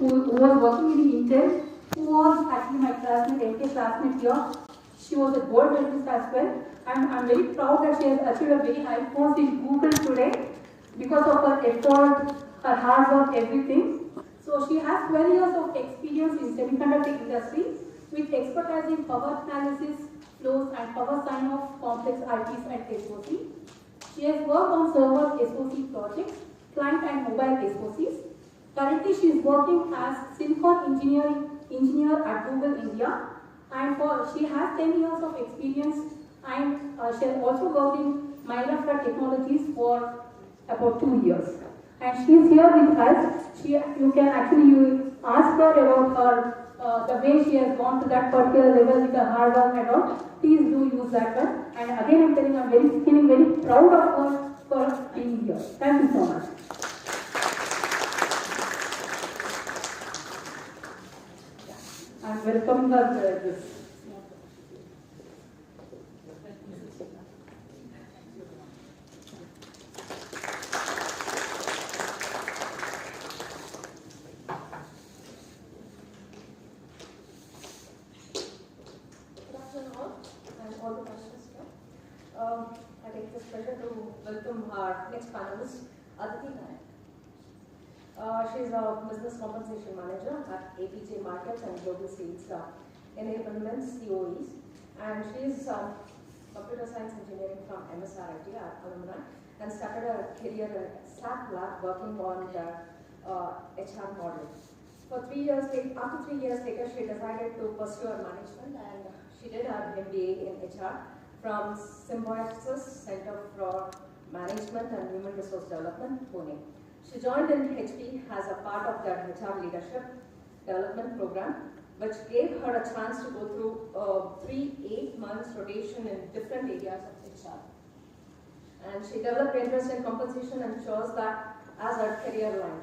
who was working in Intel, who was actually my classmate, MK classmate here. She was a gold medalist as well, and I'm very proud that she has achieved a very high post in Google today because of her effort, her hard work, everything. So she has 12 years of experience in semiconductor industry with expertise in power analysis, flows, and power sign of complex IPs and SOC. She has worked on server SOC projects, client and mobile SOCs. Currently, she is working as silicon engineer at Google India, and she has 10 years of experience, and she has also worked in Mylafra Technologies for about 2 years. And she is here with us. You can actually ask her about her the way she has gone to that particular level with her hard work and all. Please do use that one. And again, I'm telling you, I'm feeling very proud of her for being here. Thank you so much. I'm welcoming her to this. I take this pleasure to welcome our next panelist, Aditi Nayak. She is a business compensation manager at APJ Markets and Global Sales Enablement COEs, and she is computer science engineering from MSRIT alumni, and started her career at SAP Lab working on the HR model. For 3 years, after 3 years later, she decided to pursue her management, and she did her MBA in HR from Symbiosis Center for Management and Human Resource Development, Pune. She joined in HP as a part of their HR leadership development program, which gave her a chance to go through 3 8-month rotation in different areas of HR. And she developed interest in compensation and chose that as her career line.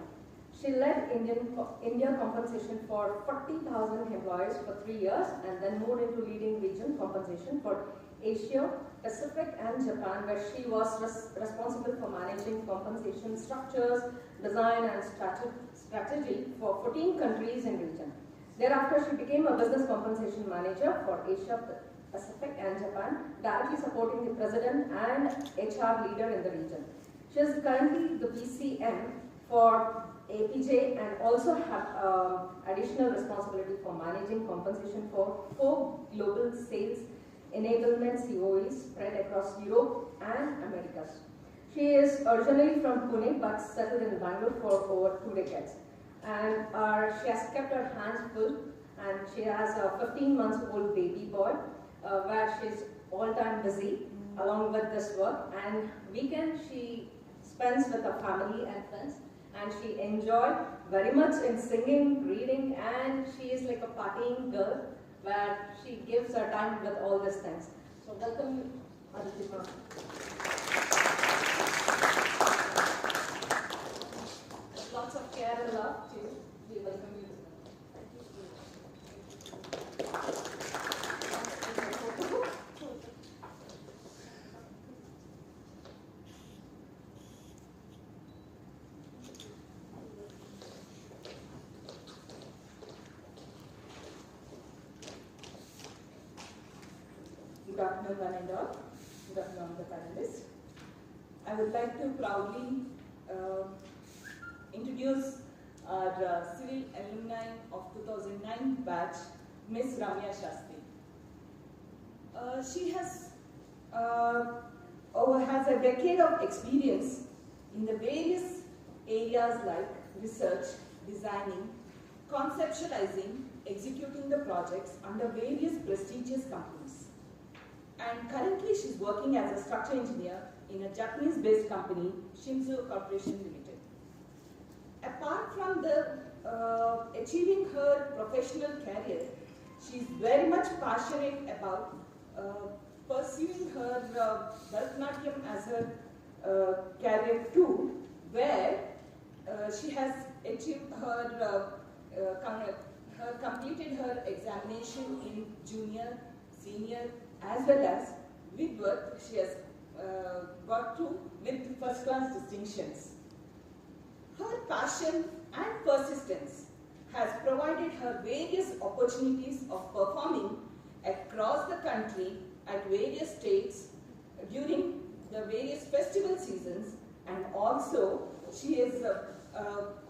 She led India compensation for 40,000 employees for 3 years, and then moved into leading region compensation for Asia, Pacific and Japan, where she was responsible for managing compensation structures, design and strategy for 14 countries in region. Thereafter, she became a business compensation manager for Asia, Pacific and Japan, directly supporting the president and HR leader in the region. She is currently the BCM for APJ and also have additional responsibility for managing compensation for 4 global sales enablement COEs spread across Europe and Americas. She is originally from Pune but settled in Bangalore for over 2 decades. And she has kept her hands full, and she has a 15-month-old baby boy where she's all-time busy along with this work. And weekend she spends with her family and friends, and she enjoys very much in singing, reading, and she is like a partying girl where she gives her time with all these things. So welcome, Aditi. Lots of care and love to you. We welcome you. Good afternoon, one and all. Good afternoon, the panelists. I would like to proudly introduce our civil alumni of 2009 batch, Miss Ramya Shastri. She has a decade of experience in the various areas like research, designing, conceptualizing, executing the projects under various prestigious companies. And currently she is working as a structural engineer in a Japanese-based company, Shinzo Corporation Limited. Apart from achieving her professional career, she is very much passionate about pursuing her Bharatanatyam as her career too, where she has achieved completed her examination in junior, senior, as well as with work she has got to with first class distinctions. Her passion and persistence has provided her various opportunities of performing across the country at various states during the various festival seasons, and also she has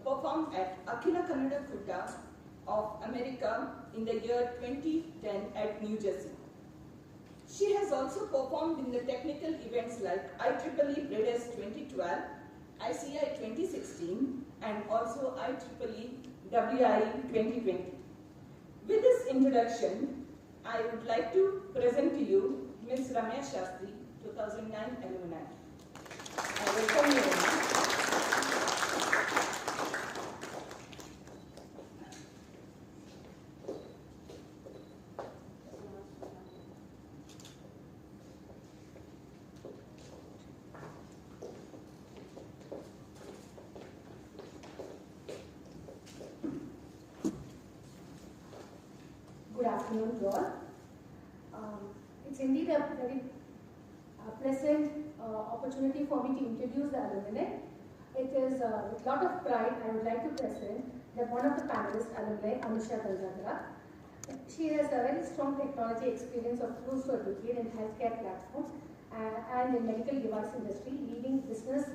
performed at Akhila Kannada Kutta of America in the year 2010 at New Jersey. She has also performed in the technical events like IEEE Bredes 2012, ICI 2016, and also IEEE WI 2020. With this introduction, I would like to present to you Ms. Ramya Shastri, 2009 alumni. I welcome you, Ramya. Good afternoon to all. It's indeed a very pleasant opportunity for me to introduce the alumni. It is with a lot of pride I would like to present that one of the panelists, alumni, Anusha Gangadhara. She has a very strong technology experience of close to a decade in healthcare platforms and in medical device industry, leading business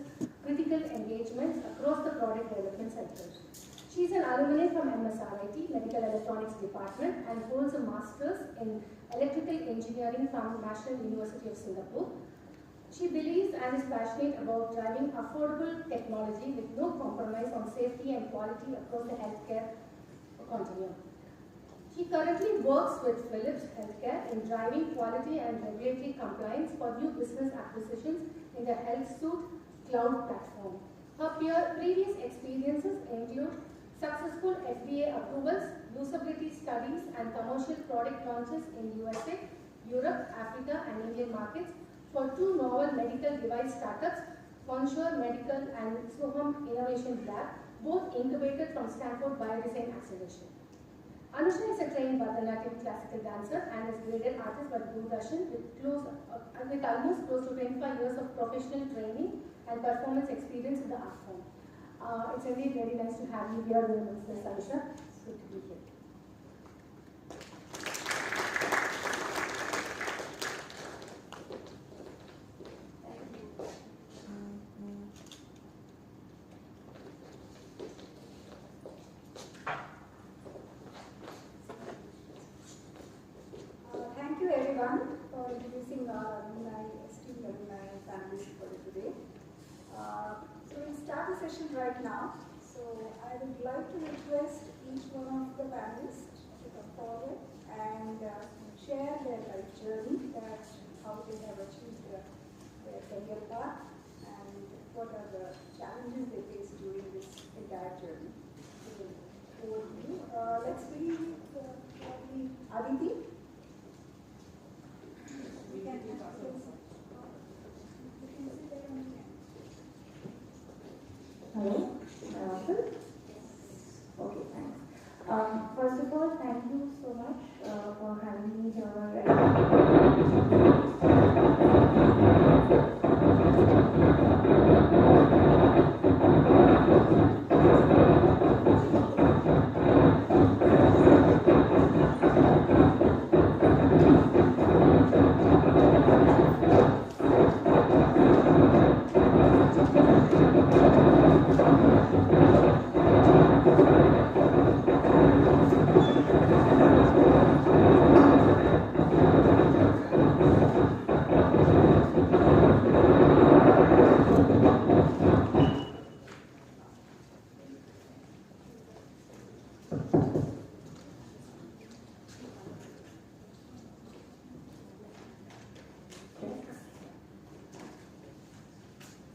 critical engagements across the product development sectors. She is an alumni from MSRIT, Medical Electronics Department, and holds a master's in electrical engineering from National University of Singapore. She believes and is passionate about driving affordable technology with no compromise on safety and quality across the healthcare continuum. She currently works with Philips Healthcare in driving quality and regulatory compliance for new business acquisitions in the HealthSuite cloud platform. Her previous experiences include successful FDA approvals, usability studies, and commercial product launches in USA, Europe, Africa, and Indian markets for two novel medical device startups, Contour Medical and Soham Innovation Lab, both incubated from Stanford Biodesign Acceleration. Anusha is a trained Bharatanatyam classical dancer and is graded artist by Doordarshan with almost close to 25 years of professional training and performance experience in the art form. It's really very nice to have you here, Ms. Anusha. It's good to be here. Thank you everyone for introducing our alumni, esteemed alumni and families for today. So we'll start the session right now. So I would like to request each one of the panelists to come forward and share their life journey, that how they have achieved their career path and what are the challenges they face during this entire journey. So over to you. Let's begin with Aditi. Hello, am I audible? Okay, thanks. First of all, thank you so much for having me here.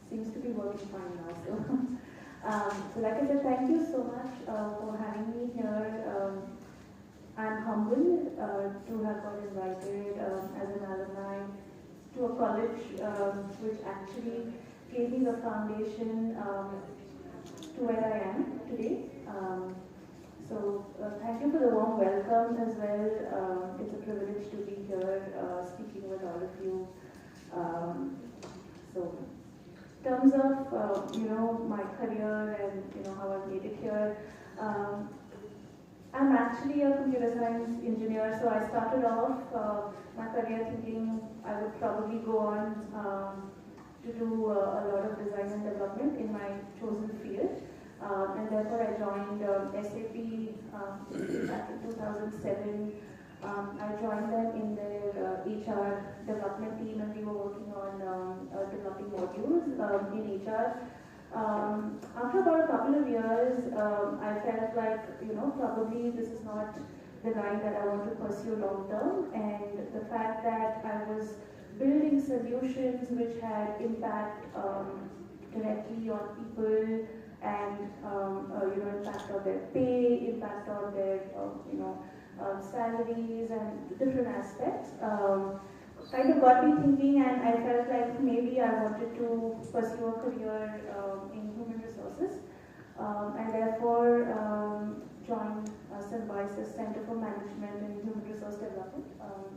Seems to be working fine now. So like I said, thank you so much for having me here. I'm humbled to have got invited as an alumni to a college which actually gave me the foundation to where I am today. So thank you for the warm welcome as well. It's a privilege to be here speaking with all of you. So in terms of my career and how I've made it here, I'm actually a computer science engineer, so I started off my career thinking I would probably go on to do a lot of design and development in my chosen field. And therefore I joined SAP back in 2007. I joined them in their HR development team, and we were working on developing modules in HR. After about a couple of years, I felt like, probably this is not the line that I want to pursue long term, and the fact that I was building solutions which had impact directly on people and impact on their pay, impact on their salaries and different aspects. Kind of got me thinking, and I felt like maybe I wanted to pursue a career in human resources, and therefore joined Symbiosis Center for Management and Human Resource Development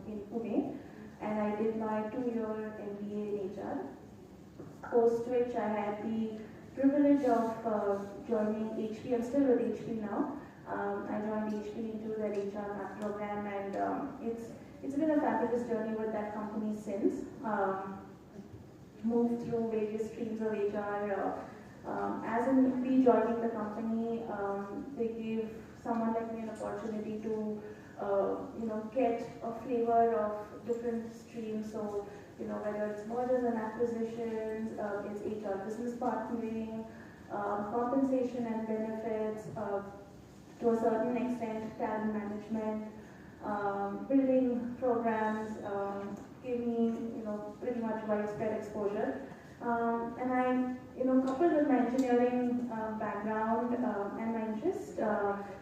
in Pune, and I did my 2-year MBA in HR. Post which I had the privilege of joining HP. I'm still with HP now. I joined HP into their HR MAP program, and it's been a fabulous journey with that company since. Moved through various streams of HR. As in newbie joining the company, they gave someone like me an opportunity to get a flavor of different streams. So whether it's mergers and acquisitions, it's HR business partnering, compensation and benefits, to a certain extent talent management, building programs, gave me pretty much widespread exposure. And I coupled with my engineering background and my interest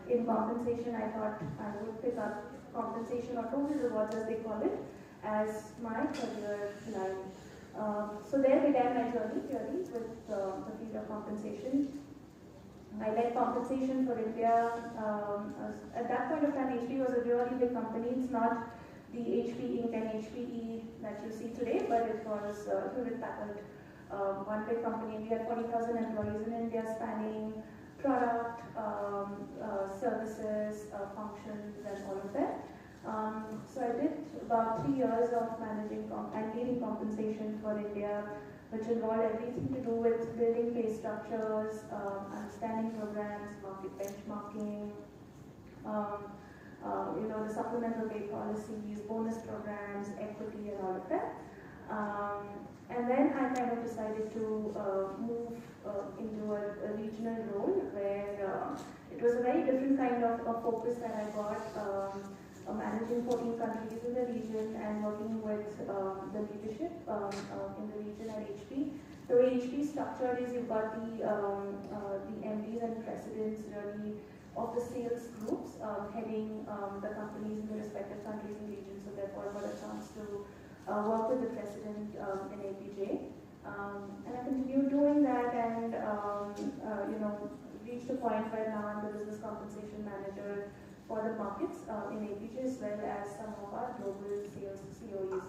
in compensation, I thought I would pick up compensation or total rewards as they call it as my career line. So there began my journey really with the field of compensation. I led compensation for India. At that point of time, HP was a really big company. It's not the HP Inc. and HPE that you see today, but it was Hewlett Packard, one big company. We had 40,000 employees in India, spanning product, services, functions, and all of that. So I did about 3 years of managing and leading compensation for India, which involved everything to do with building pay structures, understanding programs, market benchmarking, the supplemental pay policies, bonus programs, equity, and all of that. And then I kind of decided to move into a regional role where it was a very different kind of focus that I got. Managing 14 countries in the region and working with the leadership in the region at HP. The way HP is structured is you've got the MDs and presidents really of the sales groups heading the companies in the respective countries and regions. So therefore I got a chance to work with the president in APJ. And I continued doing that and reached a point where now I'm the business compensation manager for the markets in APJ as well as some of our global sales COEs.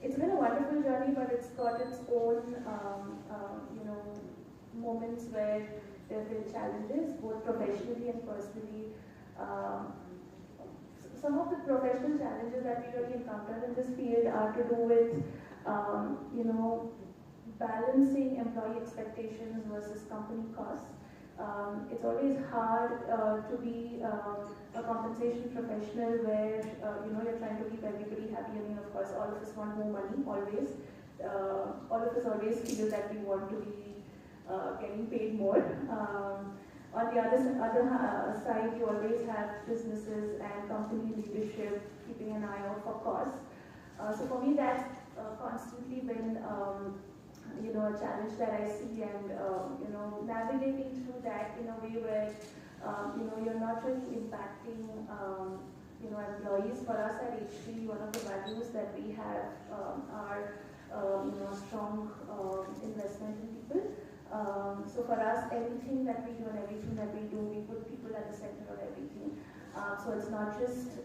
It's been a wonderful journey, but it's got its own moments where there have been challenges, both professionally and personally. Some of the professional challenges that we really encountered in this field are to do with balancing employee expectations versus company costs. It's always hard to be a compensation professional where you're trying to keep everybody happy. I mean, of course, all of us want more money always. All of us always feel that we want to be getting paid more. On the other side, you always have businesses and company leadership keeping an eye out for costs. So for me, that's constantly been a challenge that I see, and navigating through that in a way where you're not really impacting employees. For us at HP, one of the values that we have are strong investment in people. So for us, everything that we do and everything that we do, we put people at the center of everything. So it's not just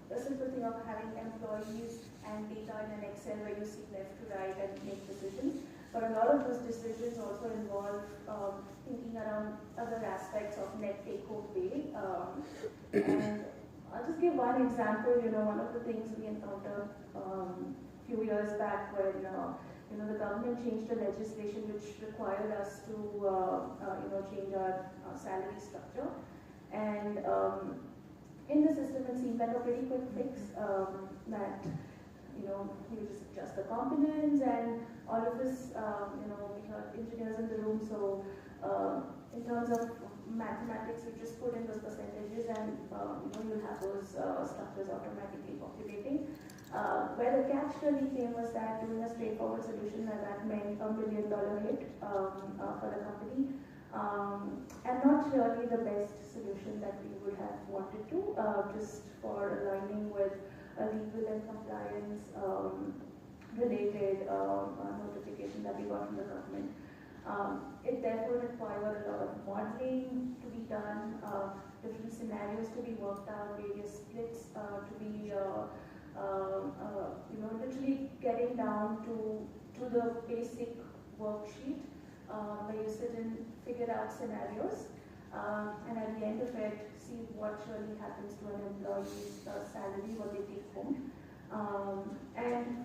the simple thing of having employees and data in an Excel where you see left to right and make decisions. but a lot of those decisions also involve thinking around other aspects of net take-home pay. And I'll just give one example. One of the things we encountered few years back when the government changed the legislation which required us to change our salary structure, and in the system it seemed like a pretty quick fix, that you just adjust the components, and all of us we are engineers in the room, so in terms of mathematics you just put in those percentages, and you'll have those structures automatically populating. Where the catch really came was that doing a straightforward solution that meant $1 million hit for the company, and not really the best solution that we would have wanted to, just for aligning with a legal and compliance related notification that we got from the government. It therefore required a lot of modeling to be done, different scenarios to be worked out, various splits to be literally getting down to the basic worksheet where you sit and figure out scenarios, and at the end of it, see what really happens to an employee's salary, what they take home. And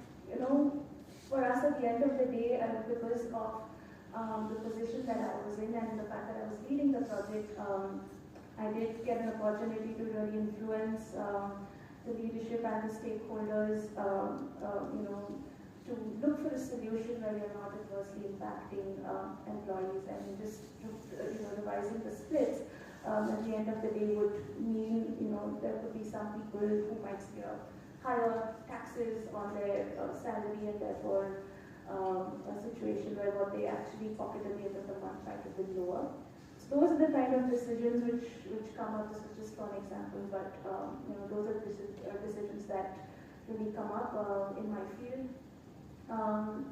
for us at the end of the day, because of the position that I was in and the fact that I was leading the project, I did get an opportunity to really influence the leadership and the stakeholders, to look for a solution where you're not adversely impacting employees, and just revising the splits. At the end of the day would mean, there could be some people who might see higher taxes on their salary, and therefore a situation where what they actually pocket at the end of the month might have been lower. So those are the kind of decisions which come up. This is just one example, but those are decisions that really come up in my field.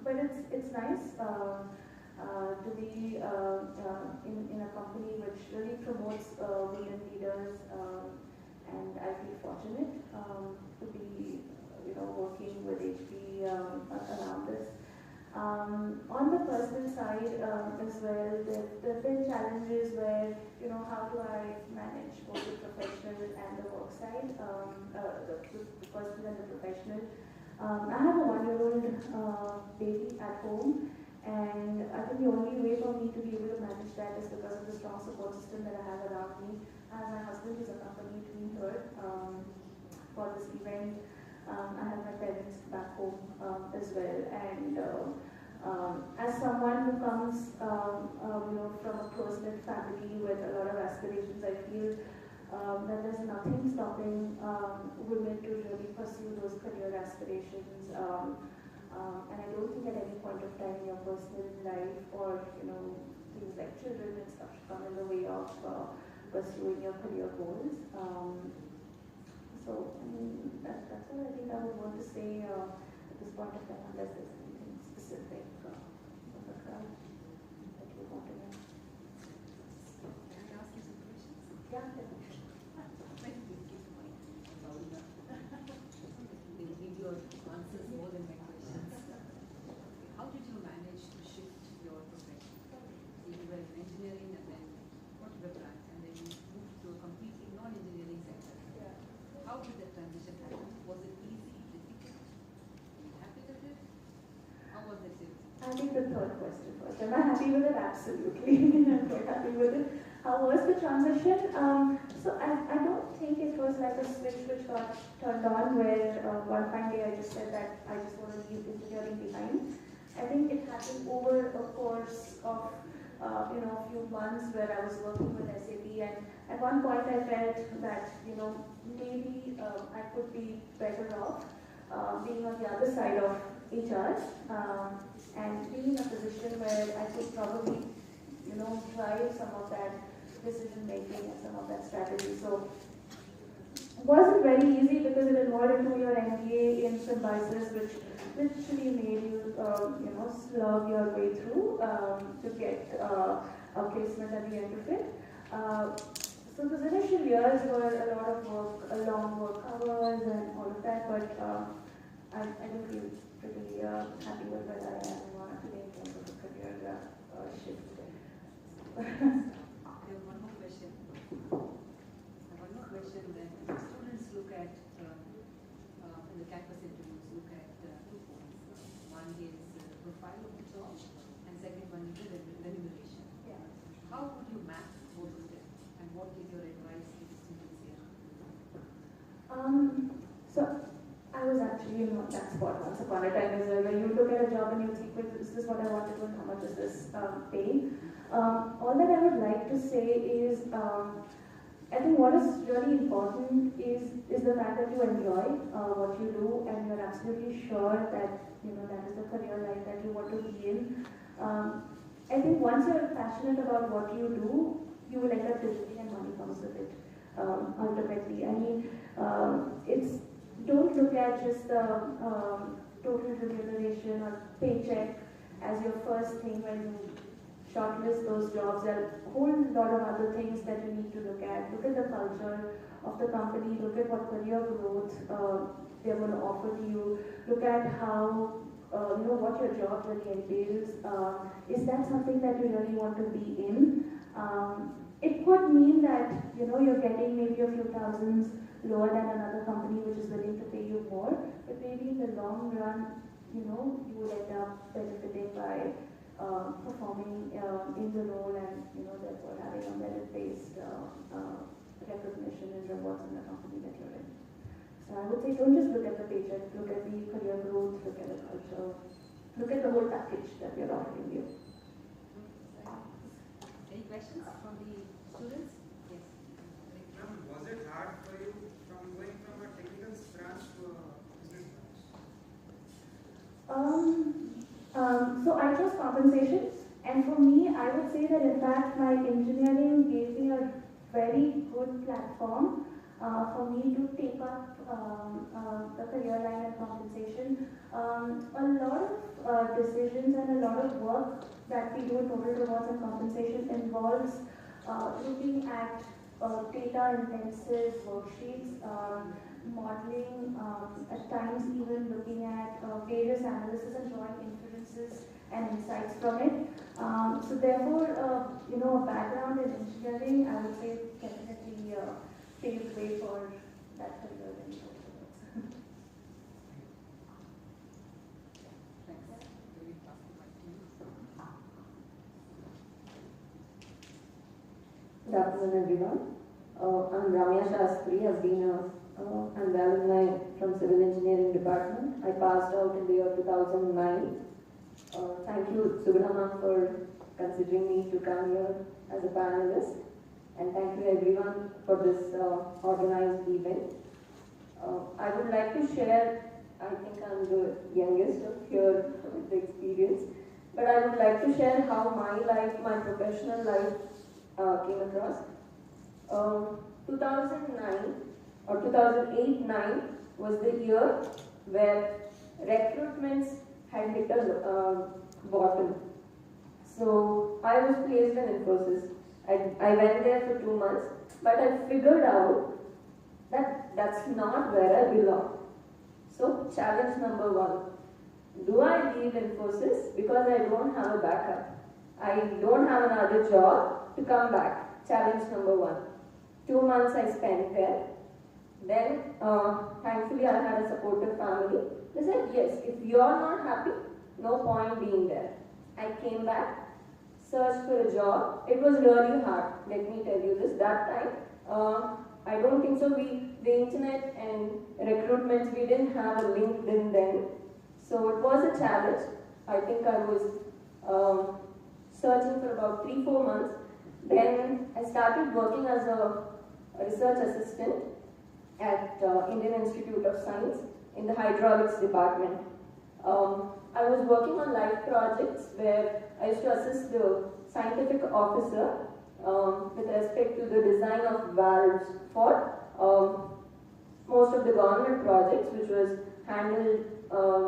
But it's nice to be in a company which really promotes women leaders, and I feel fortunate to be working with HP around this. On the personal side as well, there have been challenges where, how do I manage both the professional and the work side, the personal and the professional. I have a 1-year-old baby at home, and I think the only way for me to be able to manage that is because of the strong support system that I have around me. I have my husband who's accompanied me here for this event. I have my parents back home as well, and as someone who comes from a close-knit family with a lot of aspirations, I feel that there's nothing stopping women to really pursue those career aspirations, and I don't think at any point of time in your personal life or things like children and stuff should come in the way of pursuing your career goals. So, that's all I think I would want to say at this point of time, unless there's anything specific from the crowd that you want to know. Can I ask you some questions? Yeah. They give your answers more than my questions. How did you manage to shift your profession? You were in engineering, and then what you were planned, and then you moved to a completely non-engineering sector. Yeah. How did that transition happen? Was it easy, difficult? Were you happy with it? How was it? I'll take the third question first. Am I happy with it? Absolutely. I'm quite happy with it. How was the transition? So I don't think it was like a switch which got turned on where one fine day I just said that I just want to leave engineering behind. I think it happened over a course of a few months where I was working with SAP, and at one point I felt that maybe I could be better off being on the other side of HR and being in a position where I could probably drive some of that decision making and some of that strategy. So it wasn't very easy because it involved into your MBA in Symbiosis, which literally made you slog your way through to get a placement at the end of it. So those initial years were a lot of work, long work hours and all of that, but I do feel pretty happy with where I am today in terms of shift. I have one more question. One more question then. Students look at, in the campus interviews, look at 2 points. One is profile of the job, and second one is the remuneration. Yeah. How would you map both of them, and what is your advice to the students here? So I was actually in that spot once upon a time as well, where you look at a job and you think, well, is this what I want to do and how much is this paying? All that I would like to say is, I think what is really important is the fact that you enjoy what you do and you're absolutely sure that that is the career life that you want to be in. I think once you're passionate about what you do, you will end up doing and money comes with it. Ultimately, I mean, don't look at just the total remuneration or paycheck as your first thing when you shortlist those jobs. There are a whole lot of other things that you need to look at. Look at the culture of the company, look at what career growth they're going to offer to you, look at how, what your job really entails. Is that something that you really want to be in? It could mean that, you're getting maybe a few thousands lower than another company which is willing to pay you more, but maybe in the long run, you will end up benefiting by performing in the role and, therefore having a merit-based recognition and rewards in the company that you're in. So I would say don't just look at the paycheck, look at the career growth, look at the culture, look at the whole package that we're offering you. Any questions from the students? Yes. Ma'am, was it hard for you from going from a technical branch to a business branch? So I chose compensation, and for me, I would say that in fact my engineering gave me a very good platform for me to take up the career line and compensation. A lot of decisions and a lot of work that we do in total rewards and compensation involves looking at data-intensive worksheets, modeling, at times even looking at various analysis and drawing inferences and insights from it. So therefore, a background in engineering, I would say, definitely paved way for that career in total rewards. Thanks. Will you pass the mic to you? Good afternoon, everyone. I'm Ramya Shastri. I'm the alumni from Civil Engineering Department. I passed out in the year 2009. Thank you, Subramam, for considering me to come here as a panelist. And thank you, everyone, for this organized event. I would like to share, I think I'm the youngest of here with the experience, but I would like to share how my professional life came across. 2009 or 2008-9 was the year where recruitments had hit a bottom. So I was placed in Infosys. I went there for 2 months, but I figured out that that's not where I belong. So challenge number 1. Do I leave Infosys because I don't have a backup? I don't have another job to come back. Challenge number 1. 2 months I spent there. Then, thankfully, I had a supportive family. They said, yes, if you're not happy, no point being there. I came back, searched for a job. It was really hard, let me tell you this. That time, I don't think so. The internet and recruitments, we didn't have a LinkedIn then. So it was a challenge. I think I was searching for about 3-4 months. Then I started working as a research assistant at Indian Institute of Science in the hydraulics department. I was working on live projects where I used to assist the scientific officer with respect to the design of valves for most of the government projects, which was handled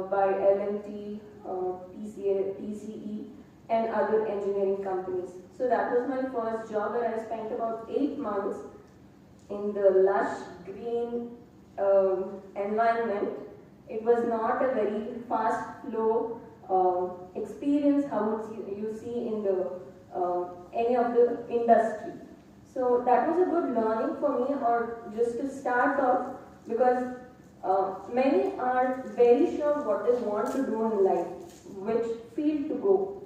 by L&T, TCE, and other engineering companies. So that was my first job, where I spent about 8 months in the lush green environment. It was not a very fast flow experience how you see in the any of the industry. So that was a good learning for me, or just to start off, because many are very sure what they want to do in life, which field to go.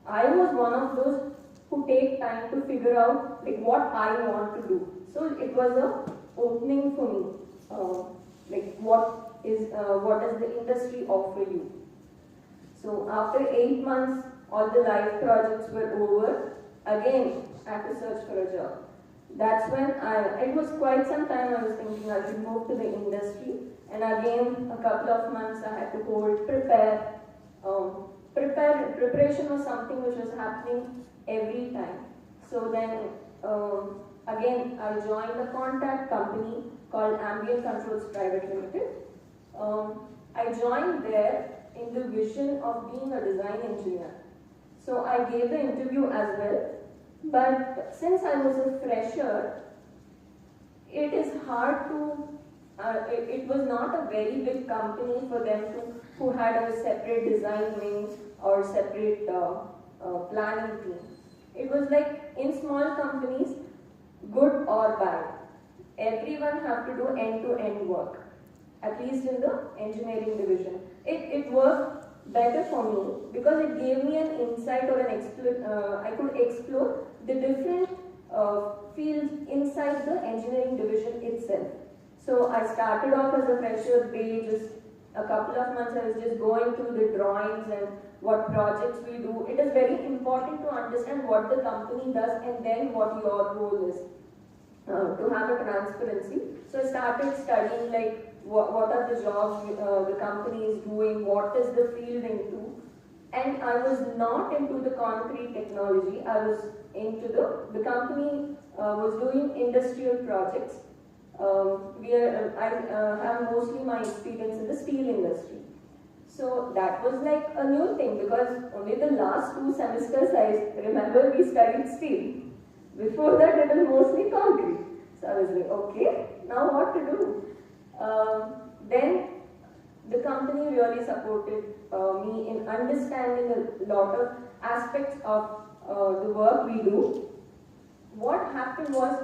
I was one of those who take time to figure out like what I want to do. So it was a opening for me, like what does the industry offer you. So after 8 months, all the live projects were over. Again, I had to search for a job. That's when it was quite some time I was thinking I should move to the industry. And again, a couple of months I had to hold, prepare. Preparation was something which was happening every time. So then, again, I joined a contact company called Ambient Controls Private Limited. I joined there in the vision of being a design engineer. So I gave the interview as well. But since I was a fresher, it is hard to, it was not a very big company for them who had a separate design wing or separate planning team. It was like in small companies, good or bad, everyone have to do end-to-end work, at least in the engineering division. It worked better for me because it gave me an insight or I could explore the different fields inside the engineering division itself. So I started off as a fresher, just a couple of months I was just going through the drawings and what projects we do. It is very important to understand what the company does and then what your role is, to have a transparency. So I started studying like what are the jobs the company is doing, what is the field into. And I was not into the concrete technology, I was into the company was doing industrial projects. I have mostly my experience in the steel industry. So that was like a new thing because only the last 2 semesters I remember we studied steel. Before that it was mostly concrete. So I was like, okay, now what to do? Then the company really supported me in understanding a lot of aspects of the work we do. What happened was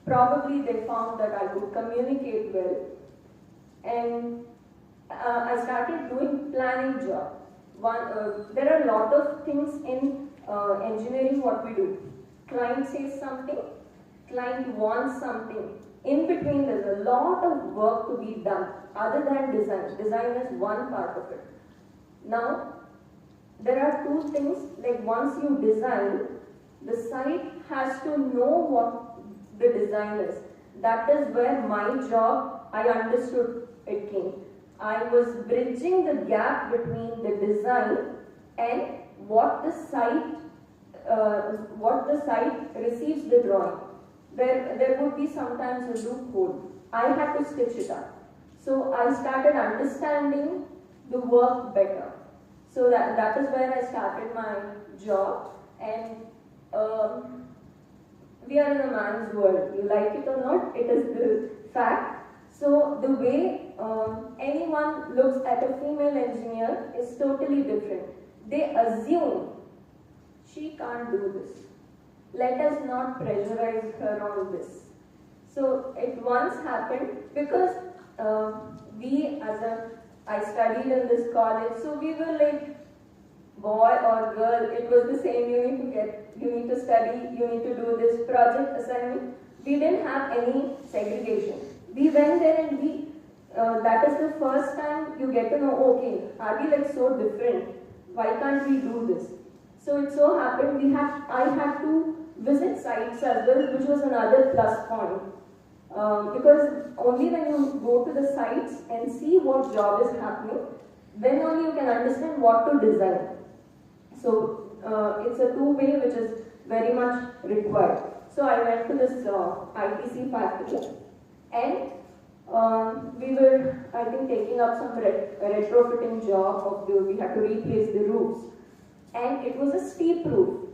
probably they found that I could communicate well, and I started doing planning job. There are a lot of things in engineering what we do. Client says something, client wants something. In between there's a lot of work to be done other than design. Design is one part of it. Now, there are 2 things, like once you design, the site has to know what the design is. That is where my job, I understood it came. I was bridging the gap between the design and what the site receives the drawing. There would be sometimes a loophole. I had to stitch it up. So I started understanding the work better. So that is where I started my job. And we are in a man's world. You like it or not, it is the fact. So the way anyone looks at a female engineer is totally different. They assume she can't do this. Let us not pressurize her on this. So it once happened because I studied in this college, so we were like boy or girl, it was the same. You need to study, you need to do this project assignment. We didn't have any segregation. We went there and that is the first time you get to know, okay, are we like so different? Why can't we do this? So it so happened I had to visit sites as well, which was another plus point. Because only when you go to the sites and see what job is happening, then only you can understand what to design. So it's a two-way which is very much required. So I went to this ITC factory and we were, I think, taking up some retrofitting job we had to replace the roofs. And it was a steep roof.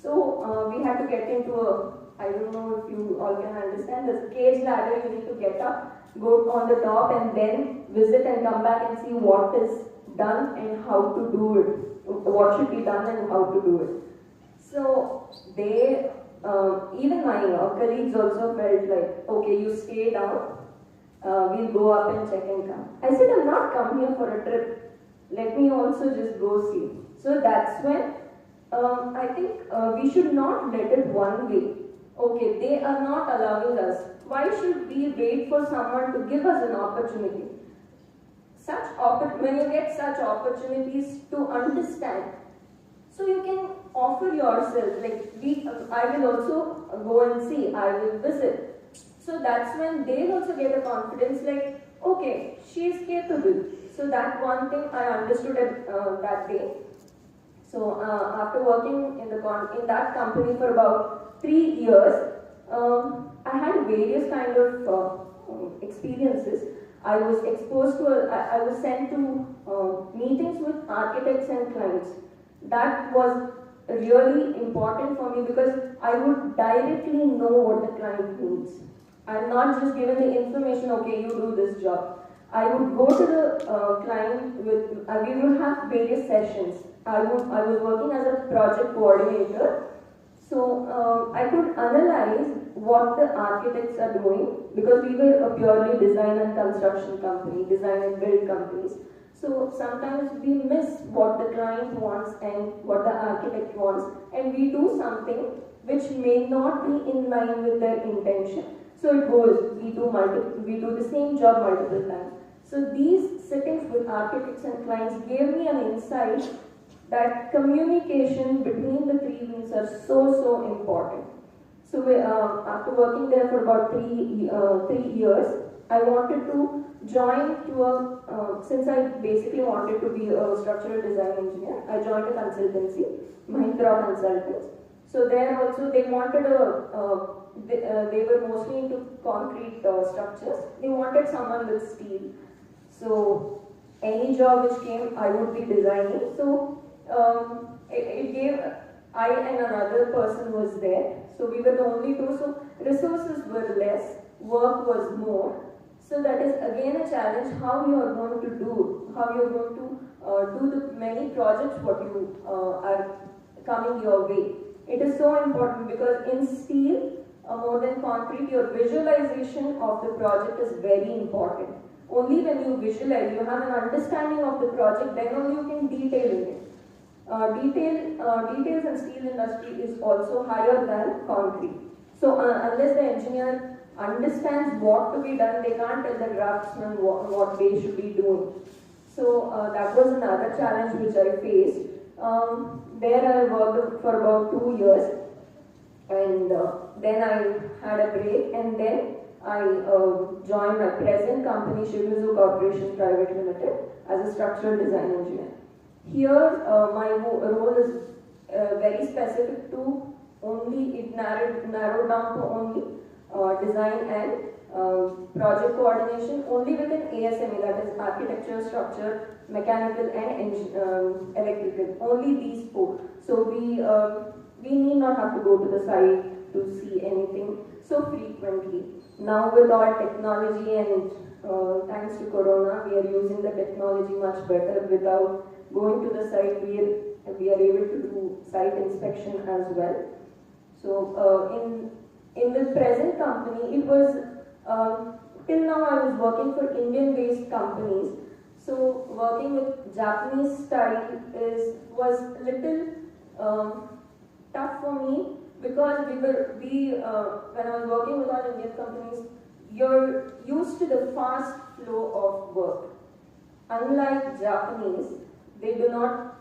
So we had to get into I don't know if you all can understand, this cage ladder. You need to get up, go on the top and then visit and come back and see what is done and how to do it, what should be done and how to do it. So they, even my colleagues also felt like, okay, you stay down, we'll go up and check and come. I said, I'm not come here for a trip. Let me also just go see. So that's when I think we should not let it one way. Okay, they are not allowing us. Why should we wait for someone to give us an opportunity? When you get such opportunities to understand, so you can offer yourself, like I will also go and see, I will visit. So that's when they also get a confidence like, okay, she is capable. So that one thing I understood that day. So after working in that company for about 3 years, I had various kind of experiences. I was exposed to, I was sent to meetings with architects and clients. That was really important for me because I would directly know what the client needs. I'm not just given the information, okay, you do this job. I would go to the client with, we would have various sessions. I was working as a project coordinator. So I could analyze what the architects are doing because we were a purely design and construction company, design and build companies. So sometimes we miss what the client wants and what the architect wants, and we do something which may not be in line with their intention. So it goes, we do the same job multiple times. So these sittings with architects and clients gave me an insight that communication between the three wings are so important. So after working there for about 3 years, I wanted to join to a, since I basically wanted to be a structural design engineer, I joined a consultancy, Mahindra Consultants. So there also they wanted they were mostly into concrete structures. They wanted someone with steel. So any job which came, I would be designing. So it gave, I and another person was there. So we were the only two. So resources were less, work was more. So that is again a challenge, how you are going to do, how you are going to do the many projects what you are coming your way. It is so important because in steel, more than concrete, your visualization of the project is very important. Only when you visualize, you have an understanding of the project, then only you can detail in it. Details in steel industry is also higher than concrete. So unless the engineer understands what to be done, they can't tell the draftsman what they should be doing. So that was another challenge which I faced. There I worked for about 2 years, and then I had a break, and then I joined my present company, Shimizu Corporation Private Limited, as a structural design engineer. Here, my role is very specific to only, it narrowed down to only design and project coordination, only within ASME, that is architecture, structure, mechanical and electrical, only these four. So we need not have to go to the site to see anything so frequently. Now with all technology and thanks to Corona, we are using the technology much better. Without going to the site, we are able to do site inspection as well. So in the present company, it was till now I was working for Indian-based companies. So working with Japanese style was little tough for me because when I was working with all Indian companies, you're used to the fast flow of work. Unlike Japanese, they do not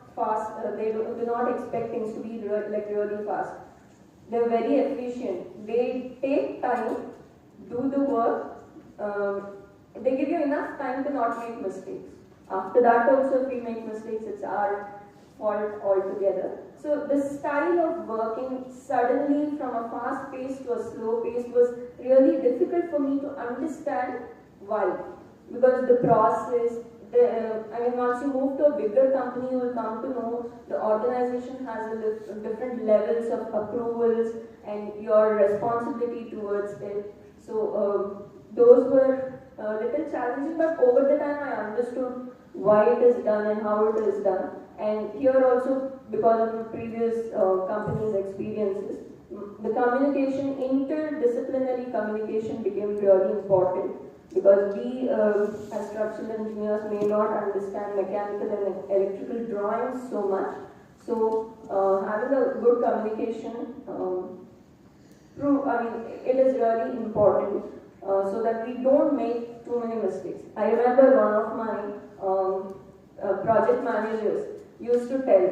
expect things to be really fast. They're very efficient. They take time, do the work. They give you enough time to not make mistakes. After that also, if we make mistakes, it's our fault altogether. So the style of working suddenly from a fast pace to a slow pace was really difficult for me to understand why. Because the process, once you move to a bigger company, you will come to know the organization has different levels of approvals and your responsibility towards it. So those were a little challenging, but over the time I understood why it is done and how it is done. And here also, because of the previous company's experiences, the communication, interdisciplinary communication became really important, because we as structural engineers may not understand mechanical and electrical drawings so much. So having a good communication, it is really important so that we don't make too many mistakes. I remember one of my project managers used to tell,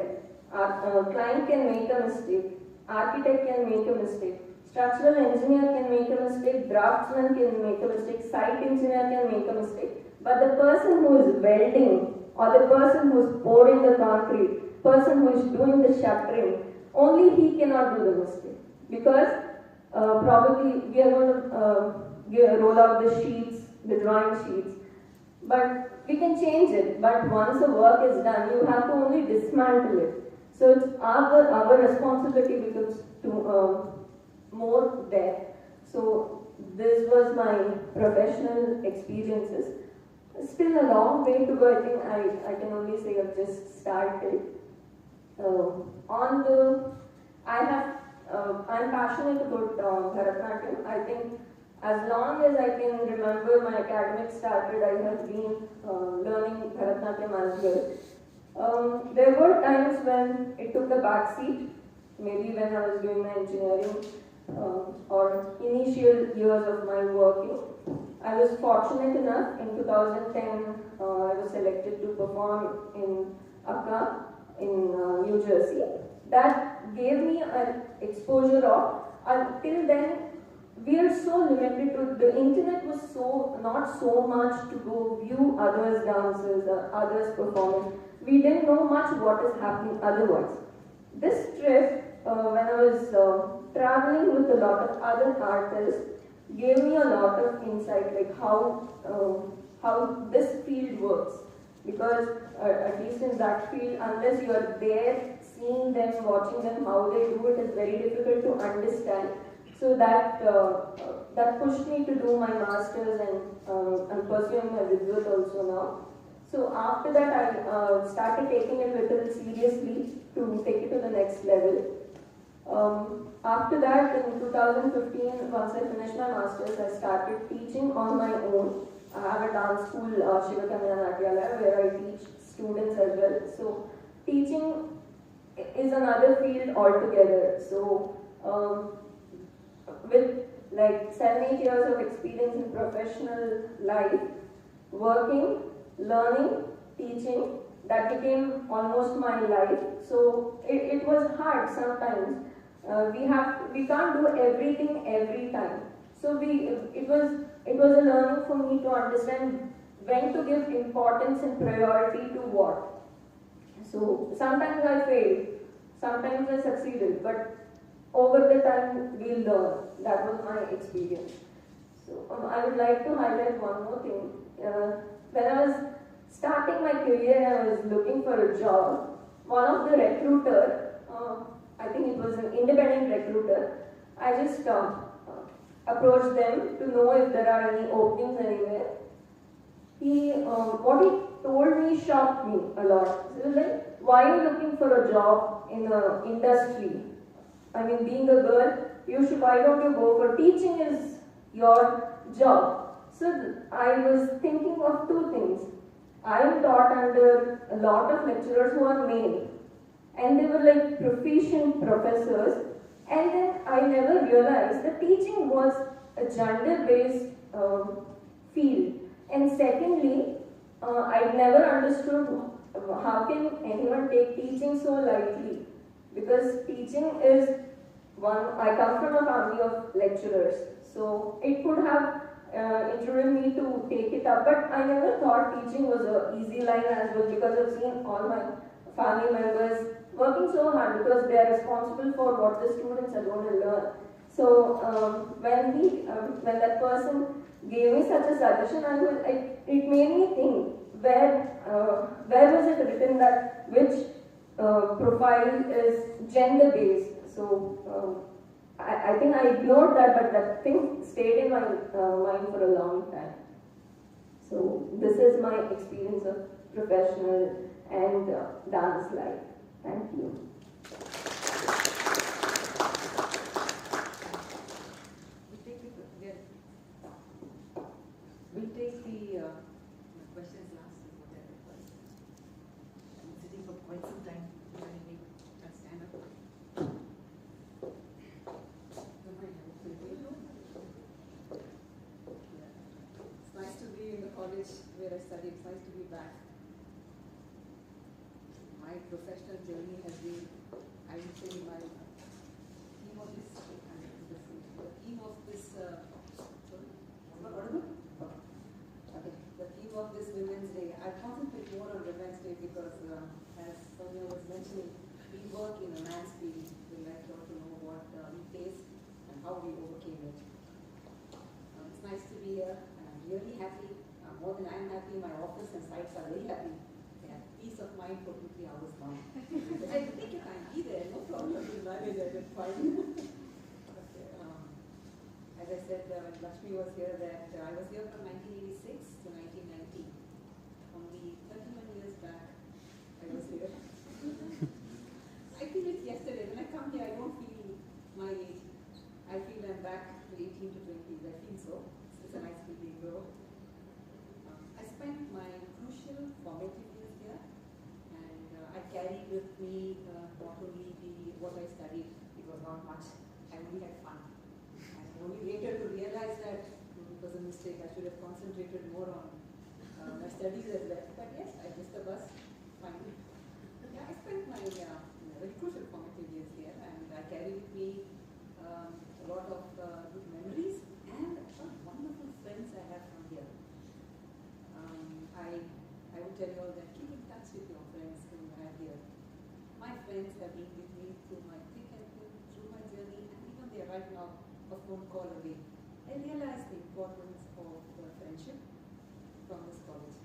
client can make a mistake, architect can make a mistake, structural engineer can make a mistake, draftsman can make a mistake, site engineer can make a mistake, but the person who is welding, or the person who is pouring the concrete, person who is doing the shuttering, only he cannot do the mistake. Because probably we are going to roll out the sheets, the drawing sheets, but we can change it. But once the work is done, you have to only dismantle it. So it's our responsibility becomes to more there. So this was my professional experiences. Still a long way to go. I think I can only say I've just started. I'm passionate about Bharatanatyam. I think as long as I can remember my academic started, I have been learning Bharatanatyam as well. There were times when it took a back seat, maybe when I was doing my engineering or initial years of my working. I was fortunate enough in 2010, I was selected to perform in Akka in New Jersey. That gave me an exposure of, until then, we are so limited to, the internet was not so much to go view others' dances or others' performance. We didn't know much what is happening otherwise. This trip, when I was traveling with a lot of other artists, gave me a lot of insight, like how this field works. Because at least in that field, unless you are there, seeing them, watching them, how they do it is very difficult to understand. So that pushed me to do my masters, and I'm pursuing my result also now. So after that, I started taking it a little seriously to take it to the next level. After that, in 2015, once I finished my masters, I started teaching on my own. I have a dance school, Shiva Kanya Natyalaya, where I teach students as well. So teaching is another field altogether. So with like 7-8 years of experience in professional life, working, learning, teaching, that became almost my life. So it was hard sometimes. We can't do everything every time. So it was a learning for me to understand when to give importance and priority to what. So sometimes I failed, sometimes I succeeded, but over the time we learn. That was my experience. So I would like to highlight one more thing. When I was starting my career, I was looking for a job. One of the recruiter, I think it was an independent recruiter, I just approached them to know if there are any openings anywhere. What he told me shocked me a lot. He was like, why are you looking for a job in an industry? I mean, being a girl, why don't you go for teaching is your job? So I was thinking of two things. I am taught under a lot of lecturers who are male, and they were like proficient professors, and then I never realized that teaching was a gender-based field. And secondly, I never understood how can anyone take teaching so lightly, because teaching is I come from a family of lecturers, so it could have driven me to take it up, but I never thought teaching was an easy line as well, because I've seen all my family members working so hard because they are responsible for what the students are going to learn. So when that person gave me such a suggestion, it made me think, where was it written that which profile is gender based? So I think I ignored that, but that thing stayed in my mind for a long time. So this is my experience of professional, and dance life. Thank you. We'll take the questions last, is what I request. I've been sitting for quite some time. Anyway, let's stand up. It's nice to be in the college where I studied. It's nice to be back. My professional journey has been, I would say, my theme of this, the theme of this, sorry, am I audible? Okay, the theme of this Women's Day, I concentrate more on Women's Day because, as Sonia was mentioning, we work in a man's field. We like you all to know what we face and how we overcame it. It's nice to be here, and I'm really happy. More than I'm happy, my office and sites are very happy. They have peace of mind for 2-3 hours now. They said, take your time, be there, no problem, we'll manage it, it's fine. Okay, as I said, when Lakshmi was here, that I was here from 1986 to 1990. Only 31 years back, I was here. I feel it's yesterday. When I come here, I don't feel my age. I feel I'm back to 18 to 20s. I feel so. It's a nice feeling, though. I spent my crucial formative years here, and I carried with me not only what I studied. It was not much. I only had fun. And only later to realize that it was a mistake. I should have concentrated more on my studies as well. But yes, I missed the bus. Fine. Yeah, I spent my very crucial formative years here, and I carry with me a lot of good memories and some wonderful friends I have from here. I would tell you all that keep in touch with your friends who you have here. My friends have been with me through my thick and thin, through my journey, and even they are right now a phone call away. I realize the importance of friendship from this college.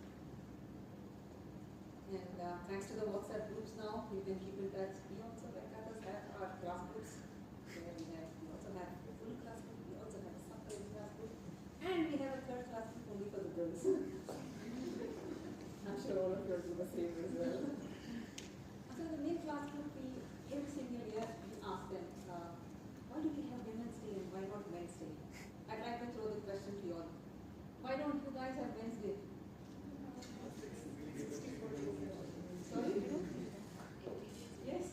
And thanks to the WhatsApp groups now, you can keep in touch. We also, like others, have our class groups. Where we also have a full class group, we also have a separate class group, and we have a third class group only for the girls. I'm sure all of you do the same as well. So the main class group, every single year, we ask them, why do we have Women's Day and why not Wednesday? I'd like to throw the question to you all. Why don't you guys have Wednesday? Sorry? Yes?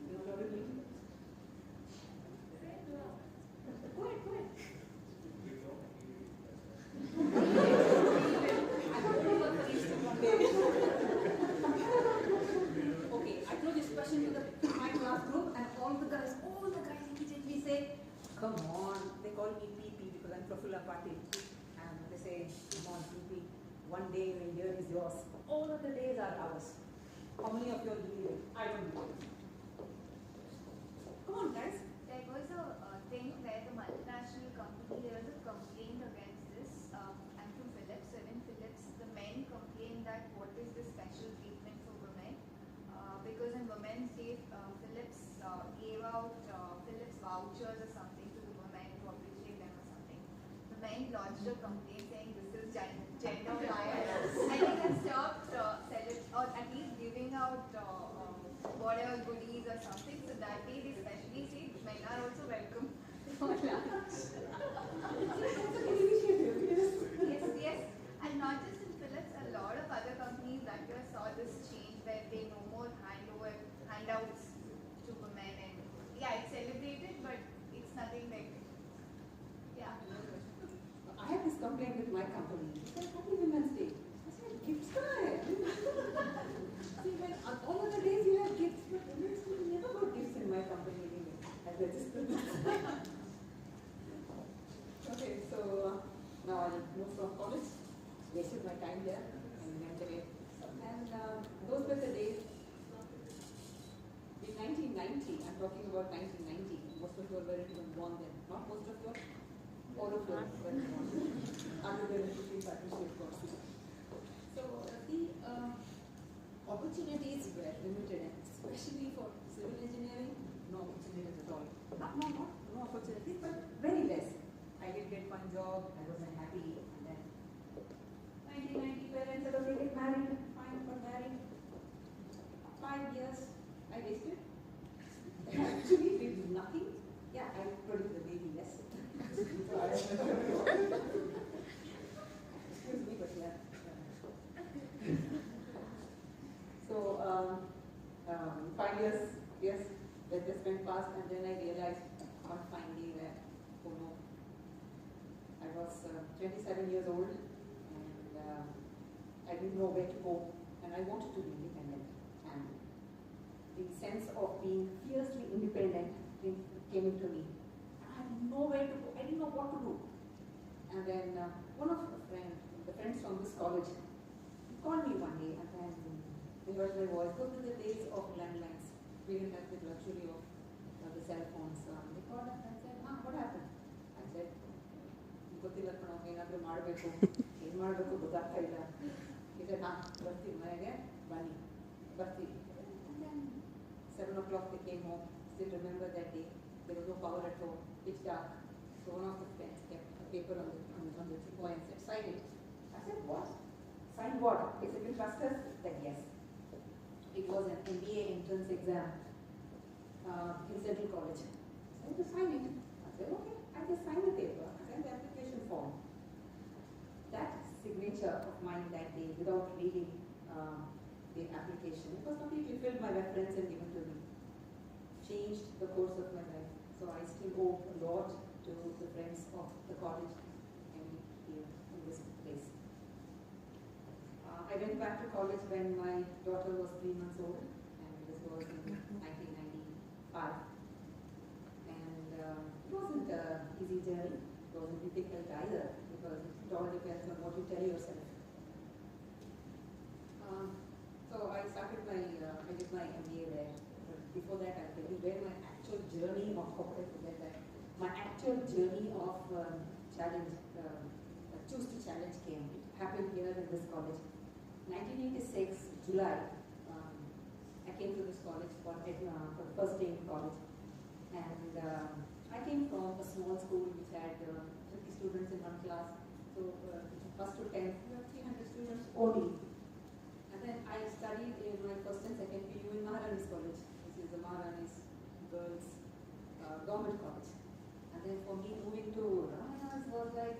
You're not audible? Go ahead, go ahead. Okay, I throw this question to my class group, and all the guys immediately say, come on. They call me PP because I'm Prafula Patil. And they say, come on, PP, one day in a year is yours. All of the days are ours. How many of you believe it? I don't believe it. Come on, guys. There was a thing where the multinational company, there was a complaint against this. I'm from Philips, so in Philips, the men complained that what is the special treatment for women? Because in Women's Day, Philips gave out Philips vouchers or something to the women to appreciate them or something. The men lodged a complaint saying this is gender bias. I think they stopped or at least giving out whatever goodies or something. So that day they specially say men are also welcome for lunch. Yes. And not just in Philips, a lot of other companies that year saw this change where they no more handouts to women, and yeah, it's celebrated, but it's nothing like, yeah. I had this complaint with my company. They said, Happy Women's Day. I said, gifts time. See, when all of the days you have gifts, but Women's Day, we never got gifts in my company anyway. I registered this. Okay, so now I'll move from college. Wasted my time there and went away. And those were the days. In 1990, I'm talking about 1990, most of you weren't even born then. Not most of you, all of you weren't born. Other than the faculty, of course. So the opportunities were limited, and especially for civil engineering, no opportunities at all. No opportunities, but very less. I did get one job, I was unhappy, and then years, yes, that just went past, and then I realized one fine day that, oh no, I was 27 years old, and I didn't know where to go, and I wanted to be independent. And the sense of being fiercely independent came into me. I had nowhere to go. I didn't know what to do. And then one of the friends from this college, he called me one day, and then they heard my voice. Those were the days of landlines. We didn't have the luxury of the cell phones. They called up and said, what happened? I said, ಗೊತ್ತಿಲ್ಲ ಕಣೋ, ಏನಾದರೂ ಮಾಡಬೇಕು, ಏನು ಮಾಡಬೇಕು ಗೊತ್ತಾಗ್ತಾ ಇಲ್ಲ. He said, ಬರ್ತೀವಿ ಮನೆಗೆ, ಬನ್ನಿ, ಬರ್ತೀವಿ. And then 7 o'clock they came home. Still remember that day. There was no power at home, pitch dark. So one of the friends kept a paper on the teapoy and said, sign it. I said, what? Sign what? He said, you trust us? I said, yes. It was an MBA entrance exam in Central College. So I had to sign it. I said, okay. I just signed the paper. I signed the application form. That signature of mine that day, without reading the application, it was completely filled my reference and given to me. Changed the course of my life. So I still owe a lot to the friends of the college and here in this place. I went back to college when my daughter was 3 months old, and this was in 1995. And it wasn't an easy journey. It wasn't difficult either, because it all depends on what you tell yourself. So I started I did my MBA there. But before that, I'll tell you where my actual journey of challenge, choose to challenge came. It happened here in this college. 1986, July, I came to this college for the first day in college. And I came from a small school which had 50 students in one class. So first to 10th, we have 300 students only. And then I studied in my first and second PU in Maharani's College. This is the Maharani's Girls Government College. And then for me, moving to Ramana's was like,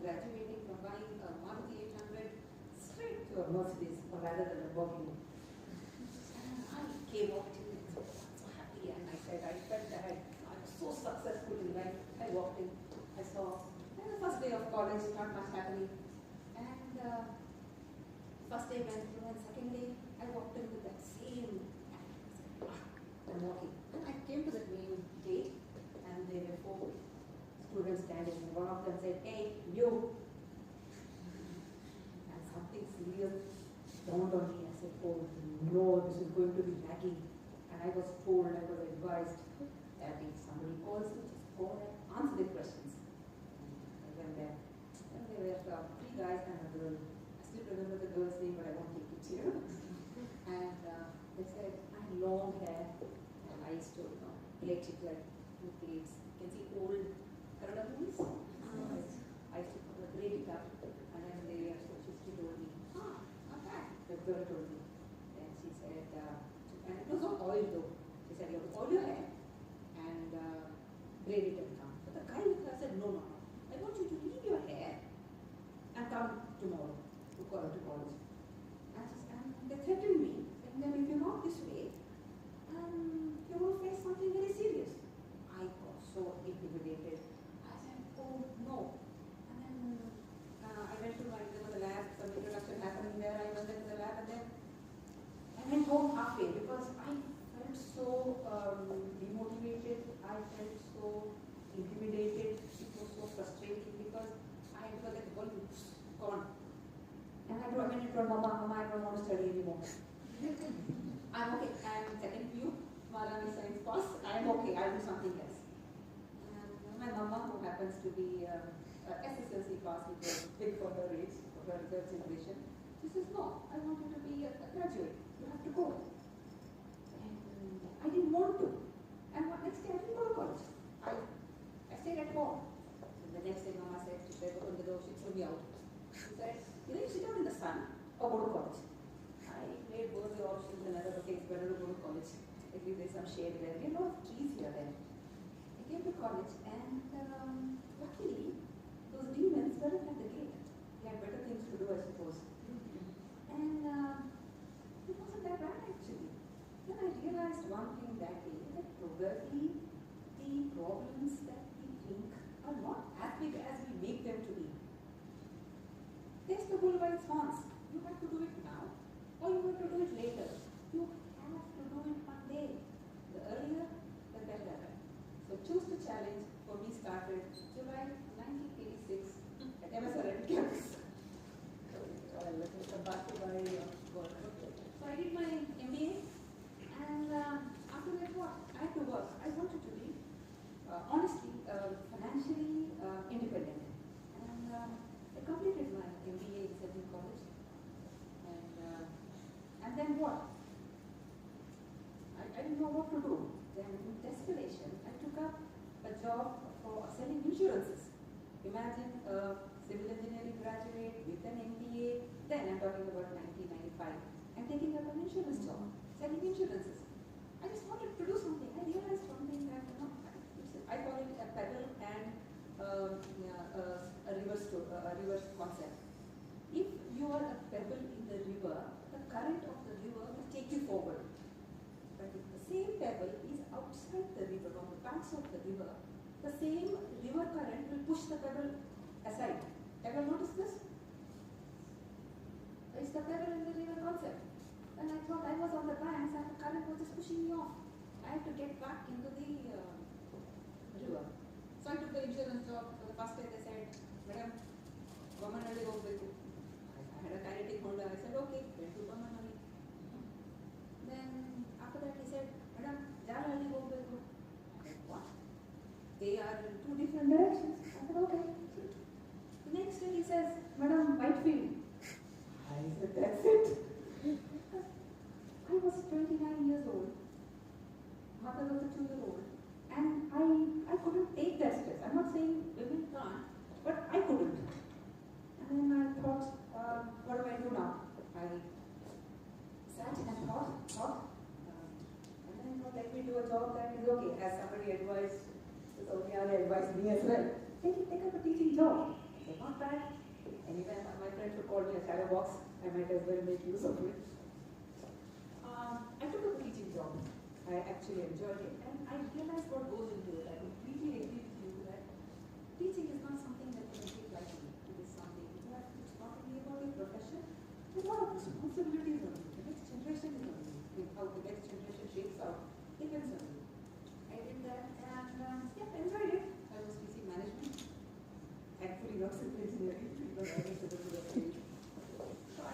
graduating from buying a Maruti 800 straight to a Mercedes, or rather than a Lamborghini. And I came walked in and so happy, and I said, I felt that I was so successful in life. I walked in, I saw, and the first day of college, not much happening. And first day went through, and second day, I walked in with that same I'm walking. And I came to the main gate, and there were 4 students standing, and one of them said, hey, you. And something serious dawned on me. I said, oh no, this is going to be nagging. And I was told, I was advised that if somebody calls you, just go and answer the questions. And I went there. And there were 3 guys and a girl. I still remember the girl's name, but I won't take it here. And they said, I had long hair, and I used to plait it like with plates. You can see old Kannada movies. I used to braid it up, and then she told me, not bad. The girl told me. Then she said, and it was not oil though. She said, you have to oil your hair and braid it and come. But the guy with her said, no. I want you to leave your hair and come tomorrow to college. And they threatened me, saying that if you're not this way, you're going to face something very serious. I got so intimidated. I said, oh no. And then I went to the lab, some introduction happening there. I went into the lab, and then I went home halfway because I felt so demotivated. I felt so intimidated. It was so frustrating because I was like, well, gone. And I went and told Mama, I don't want to study anymore. I'm okay. I'm second PU, Maharani Science pass. I'm okay. I'll do something else. And my Mama, who happens to be SSLC pass, which was big for her age, for her third generation, she says, no, I want you to be a graduate. You have to go. And I didn't want to. And next day I didn't go to college. I stayed at home. And the next day Mama said, she said, open the door, she threw me out. She said, you sit down in the sun or go to college. I made both the options, and I thought, okay, it's better to go to college. At least there's some shade there. We have a lot of trees here then. I came to college, and luckily, those demons weren't at the gate. They had better things to do, I suppose. And it wasn't that bad actually. Then I realized one problems that we think are not as big as we make them to be. There's the bull by its horns. You have to do it now, or you have to do it later. You have to do it one day. The earlier, the better. So choose the challenge for me started July 1986 at MSRM campus. Let me come back to my work. So I did my MBA, and after that, what? I had to work. I wanted to be, honestly, financially independent. And I completed my MBA in Sydney College. And then what? I didn't know what to do. Then in desperation, I took up a job for selling insurances. Imagine a civil engineering graduate with an MBA, then I'm talking about 1995, and taking up an insurance job, selling insurances. I just wanted to do something. I realized something that, I call it a pedal and a reverse concept. If you are a pebble in the river, the current of the river will take you forward. But if the same pebble is outside the river, on the banks of the river, the same river current will push the pebble aside. Ever noticed this? It's the pebble in the river concept. And I thought I was on the banks and the current was just pushing me off. I had to get back into the river. So I took the insurance job. For the first day they said, Madam, Gomanali Gogbeku. I had a kinetic Honda. I said, okay, went to Gomanali. Then after that he said, Madam, Jalalali Gogbeku. I said, what? They are in two different directions. I said, okay. The next day he says, Madam, Whitefield. I said, that's it. I was 29 years old, mother was a 2-year-old, and I couldn't take that stress. I'm not saying women can't, but I couldn't. And then I thought, what do I do now? I sat and thought, and then I thought, let me do a job that is okay. As somebody advised, Sonia advised me as well. Take up a teaching job. I said, not bad. Anytime my friends would call me a shadow box, I might as well make use of it. I took up a teaching job. I actually enjoyed it, and I realized what goes into it. I completely agree with you that teaching is not something that you can take lightly. It is something that it's not only about your profession, but a lot of responsibilities on you. The next generation is on you. How the next generation shapes out depends on you. I did that, and yeah, I enjoyed it. I was teaching management. Thankfully, not civil engineering because I was civil engineering. So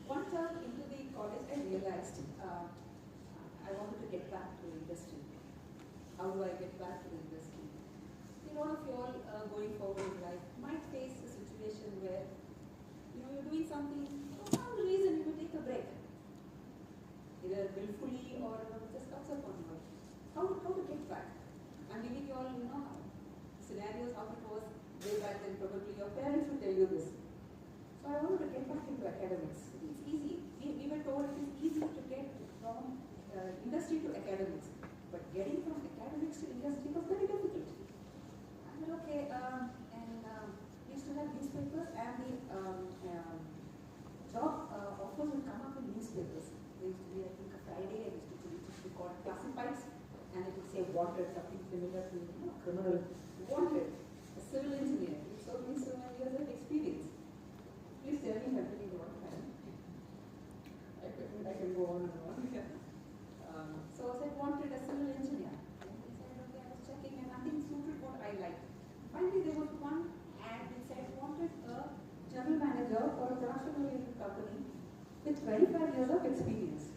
one term into the college, I realized I wanted to get back to the industry. How do I get back to the industry? A lot of you all going forward in life might face a situation where you're doing something, for some reason you will take a break. Either willfully or just comes upon you. How to get back? I'm giving you all, scenarios how it was way back then. Probably your parents will tell you this. So I wanted to get back into academics. It's easy. We were told it is easy to get from industry to academics. But getting from academics to industry was very difficult. I said, okay, we used to have newspapers, and the job offers would come up in newspapers. There used to be, I think, a Friday, and it used to be called classifieds, and it would say wanted, something similar to criminal. Wanted, a civil engineer. It showed me so many years of experience. Please tell me happening one time. I can go on and on. So I said, wanted a civil engineer. And he said, okay, I was checking and nothing suited what I liked. Finally, there was one ad that said, wanted a general manager for a production-oriented company with 25 years of experience.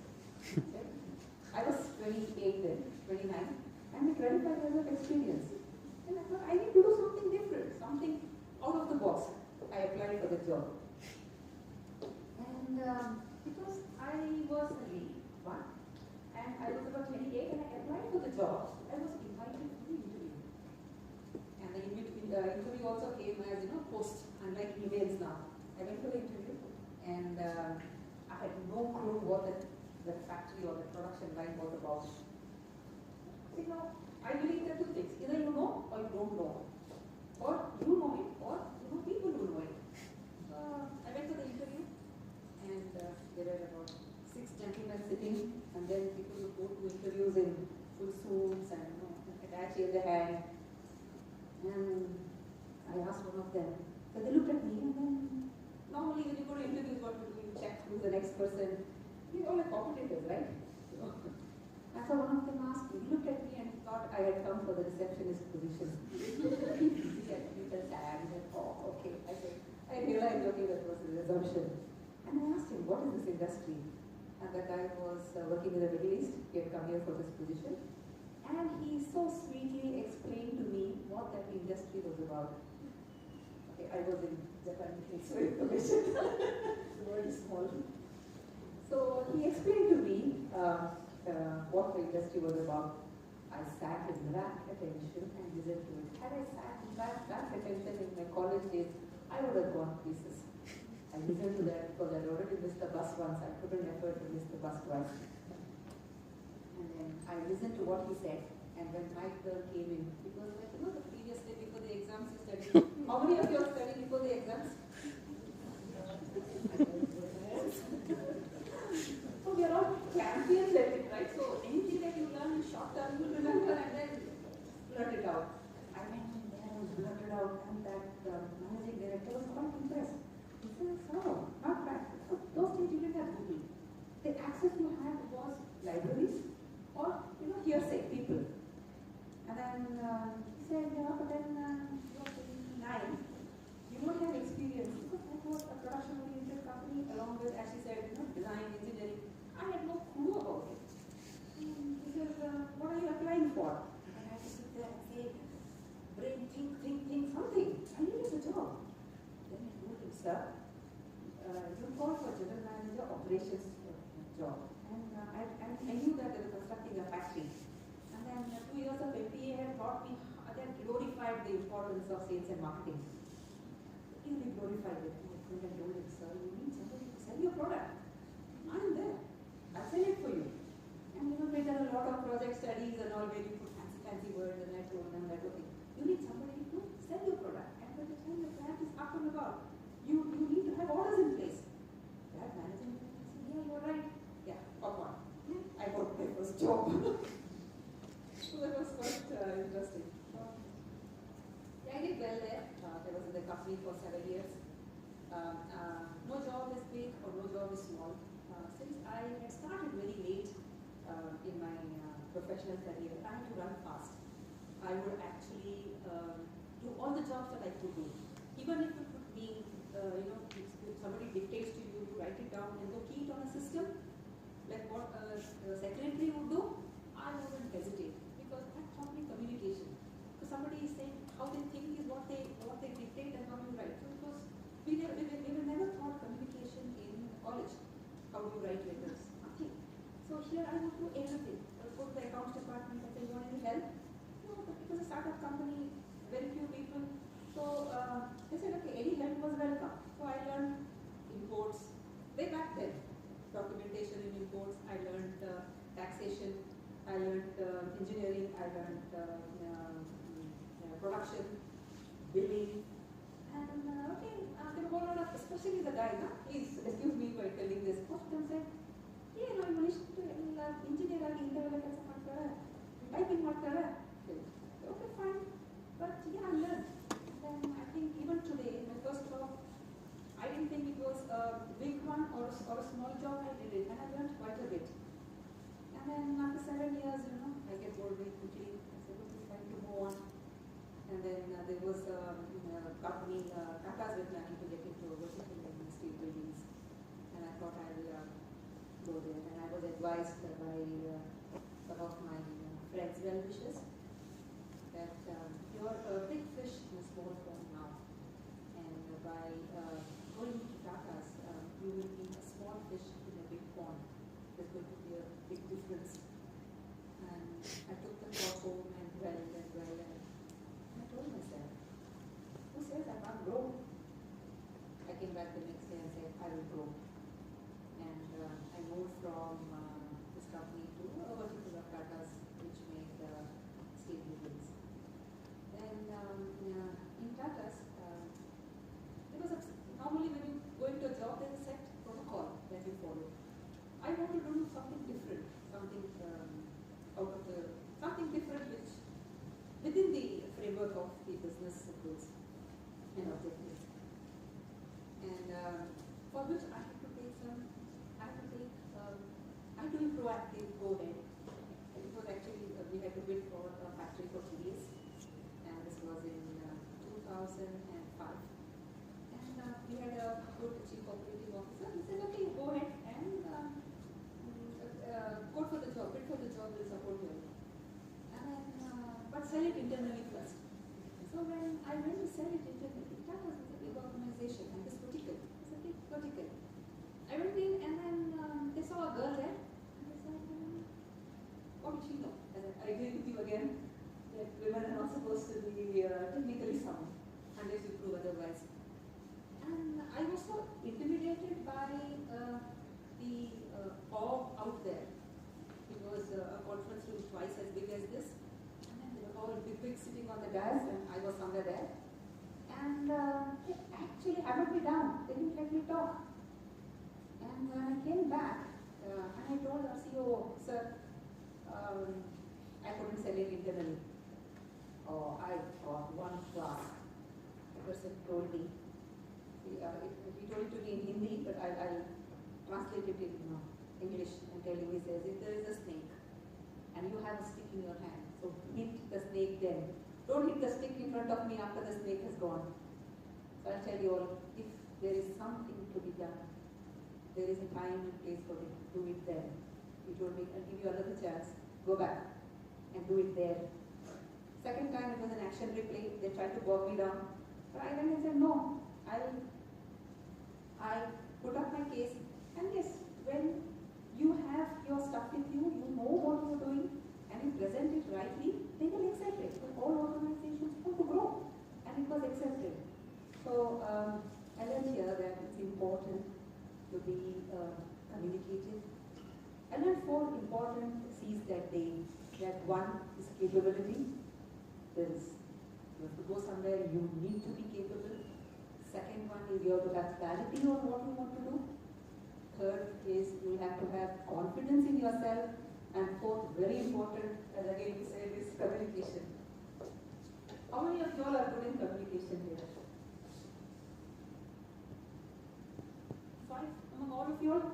Okay. I was 28 then, 29, and with 25 years of experience. And I thought, I need to do something different, something out of the box. I applied for the job. And because I was a lady, and I was about 28, and I applied for the job, I was invited for the interview. And the interview also came as, post, unlike emails now. I went for the interview, and I had no clue what the factory or the production line was about. I believe there are two things. Either you know or you don't know. Or you know it, or people who know it. I went to the interview, and there were about 6 gentlemen sitting, and then people would go to interviews in full suits and shake their hand. And I asked one of them, so they looked at me, and then normally when you go to interviews, what you do, you check who's the next person. We're all like competitors, right? And so one of them asked me, he looked at me and he thought I had come for the receptionist position. He had little sad. He said, oh, okay. I realized, okay, that was his assumption. And I asked him, what is this industry? And the guy was working in the Middle East. He had come here for this position. And he so sweetly explained to me what that industry was about. Okay, I was in Japan, so information. Very small. So he explained to me what the industry was about. I sat in rapt attention and listened to it. Had I sat in rapt attention in my college days, I would have gone pieces. I listened to that because I'd already missed the bus once. I couldn't afford to miss the bus twice. And then I listened to what he said. And when my turn came in, because like, you know, the previous day before the exams you studied. How many of you are studying before the exams? So we are all champions at it, right? So anything that you learn in short term, you remember and then blurt it out. I went in there and blurted out, and that managing director was quite impressed. He said, oh, not bad. So those days you didn't have Google. The access you had was libraries or, you know, hearsay, people. And then he said, yeah, but then you were in 9. You don't have experience because that was a production-oriented company along with, as she said, you know, design, engineering. I had no clue about it. He says, what are you applying for? And I had to sit there and say, brain, think, something. I needed a job. Then I told him, sir, you called for general manager operations job. And I knew that they were constructing a factory. And then 2 years of MBA had taught me, they had glorified the importance of sales and marketing. Really glorified it. And I told him, sir, you need somebody to sell your product. I'm there. I'll sell it for you. And you know, we done a lot of project studies and all where you put fancy words, and I told them that, okay, you need somebody to sell your product. And by the time the plant is up and about, you need to have orders in place. That managing director said, yeah, you're right. Yeah, come on. I got my first job. So that was quite interesting. Yeah, I did well there. I was in the company for 7 years. No job is big or no job is small. Since I had started very late in my professional career, I had to run fast. I would actually do all the jobs that I could do. Even if it would be, you know, if somebody dictates to you, you write it down and go key it on a system, like what a secretary would do, I wouldn't hesitate because that taught me communication. Because somebody is saying how they think is what they dictate and how you write. So it was, we were never taught communication in college. How do you write letters? Nothing. So here I would do everything. I would go to the accounts department and say, you want any help? No, but it was a startup company, very few people. So they said, okay, any help was welcome. So I learned imports way back then. Documentation in imports. I learned taxation. I learned engineering. I learned production, billing. And okay, there were a whole lot of, especially the guy, please excuse me for telling this. Most of them said, yeah, no, you wish to engineer typing ಮಾಡ್ತಾರೆ. Okay, fine. But yeah, I learned. Then I think even today, my first job, I didn't think it was a big one or a small job. I did it and I learned quite a bit. And then after 7 years, you know, I get bored very quickly. I said, okay, it's time to move on. And then there was a company, Tata's were planning to get into vertical steel buildings. And I thought I'll go there. And I was advised by some of my friends, well-wishers, that you're a big fish in a small pond now. And by going to Tata's, you will be a small fish in a big pond. There's going to be a big difference. And I took the thought home and dwelled. I told myself, who says I can't grow? I came back the next day and said, I will grow. And I moved from this company to a vertical of Tata's, which made steel buildings. Then in sell it internally first. So when I went to sell it internally, that was a big organization and this vertical. It's a big vertical. I went in and then they saw a girl there. And they said, what did she know? And I agree with you again that women are not supposed to be technically sound unless you prove otherwise. And I was so intimidated by the awe out there. It was a conference room twice as big as this. And then they were all big sitting on the dais and I was somewhere there. And they actually hammered me down. They didn't let me talk. And when I came back, and I told our CEO, sir, I couldn't sell it internally. Oh, I got one class. The person told me. He told it to me in Hindi, but I'll translate it in English and tell you. He says, if there is a snake and you have a stick in your hand, so hit the snake then. Don't hit the stick in front of me after the snake has gone. So I'll tell you all, if there is something to be done, there is a time and place for it. Do it then. He told me, I'll give you another chance. Go back and do it there. Second time it was an action replay. They tried to bog me down. But I went and said, no. I put up my case. And yes, when you have your stuff with you, you know what you're doing, and you present it rightly, they will accept it. But all organizations want to grow. And it was accepted. So I learned here that it's important to be communicative. I learned 4 important C's that day. That one is capability. You have to go somewhere, you need to be capable. Second one is you have to have clarity on what you want to do. Third is you have to have confidence in yourself. And fourth, very important, as again we said, is communication. How many of you all are good in communication here? 5 among all of you all?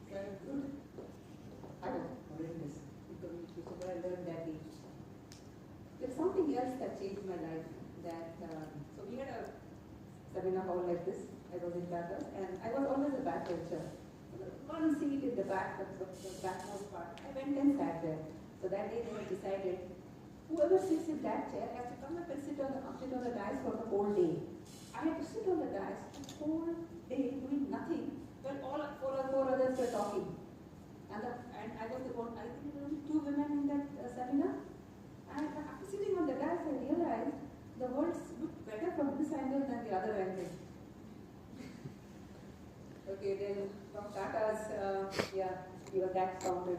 Very good. I was horrendous in communication, but I learned that day. There's something else that changed my life. So we had a seminar hall like this. I was in Bacchus, and I was always a backbencher. One seat in the back, the backmost part. I went and sat there. So that day they had decided, whoever sits in that chair has to come up and sit on the dais for the whole day. I had to sit on the dais the whole day doing nothing. Well, all 4 others were talking. And I was the one, I think there were only 2 women in that seminar. And after sitting on the dais, I realized the words looked better from this angle than the other angle. Okay, then from Tata's, that sounded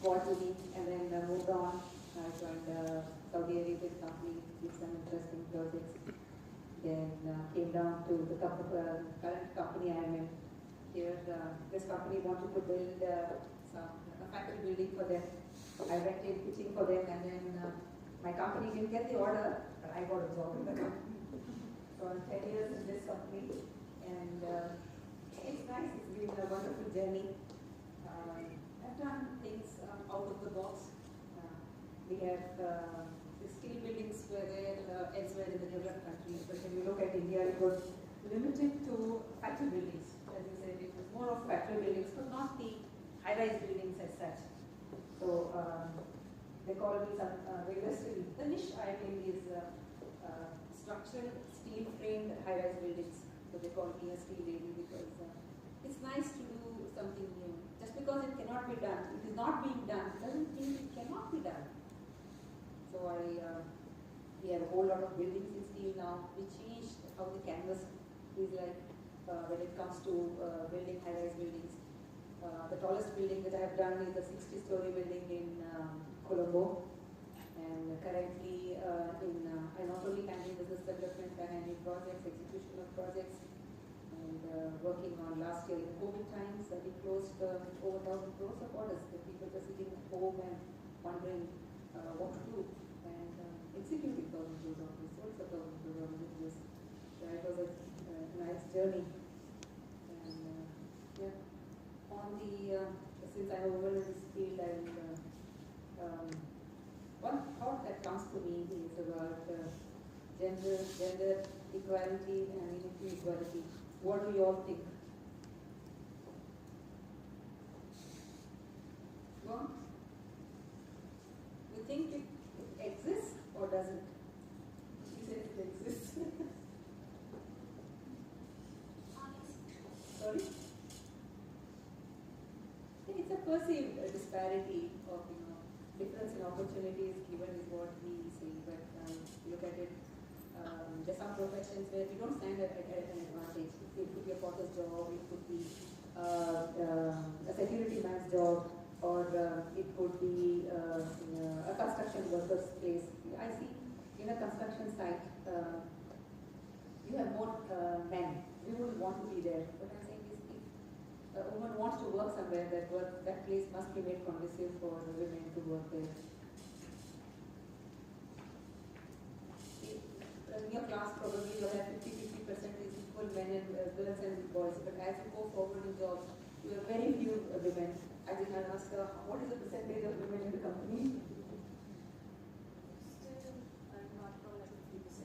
odd to me, and then moved on. I joined a Saudi Arabian company, did some interesting projects. Then came down to the current company I am in. Here, this company wanted to build a factory building for them. I went in pitching for them, and then my company didn't get the order, but I got a job in the company. So I'm 10 years in this company, and it's nice. It's been a wonderful journey. I've done things out of the box. We have the steel buildings were there elsewhere in the developed countries, but when you look at India, it was limited to factory buildings. As you said, it was more of factory buildings, but not the high-rise buildings as such. So they call me some vigorously. The niche I think is structural steel-framed high-rise buildings. So they call me a steel lady because it's nice to do something new. Just because it cannot be done, it is not being done, doesn't mean it cannot be done. So we have a whole lot of buildings in steel now. We changed how the canvas is like when it comes to building high-rise buildings. The tallest building that I have done is a 60-story building in Colombo. And currently, I not only handle business development, I handle projects, execution of projects, and working on last year in the COVID times, we closed over 1,000 crores of orders. The people were sitting at home and wondering what to do, and executing 1,000 crores orders, sold 1,000 crores orders. So it was a nice journey. And yeah, on the since I'm a woman in this field, and one thought that comes to me is about gender equality and inequality. What do you all think? Go on. think it exists or doesn't? She says it exists. Sorry? I think it's a perceived disparity of, difference in opportunities given is what we see. But look at it, there's some professions where we don't stand at an advantage. It could be a potter's job, it could be a security man's job, or it could be a construction worker's place. I see in a construction site, you have more men. We wouldn't want to be there. What I'm saying is, if a woman wants to work somewhere, that place must be made conducive for women to work there. In your class, probably you'll have 50% is equal men and girls and boys. But as you go forward in jobs, you have very few women. I think I'll ask her, what is the percentage of women in the company? Still, not more like 50%.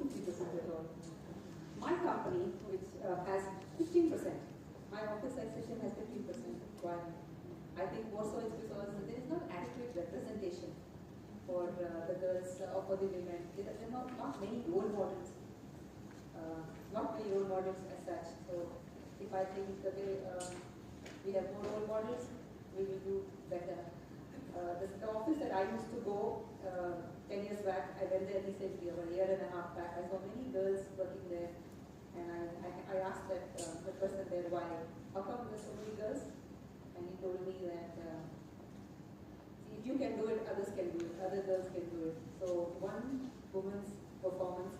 50% at all. My company, which has 15%, my office size session has 15%. Why? I think more so it's because there is not adequate representation for the girls or for the women. There are not many role models. Not many role models as such. So if I think the way we have more role models, we will do better. The office that I used to go 10 years back, I went there recently, about a year and a half back. I saw many girls working there, and I asked the person there why. How come there's so many girls? And he told me that see, if you can do it, others can do it, other girls can do it. So one woman's performance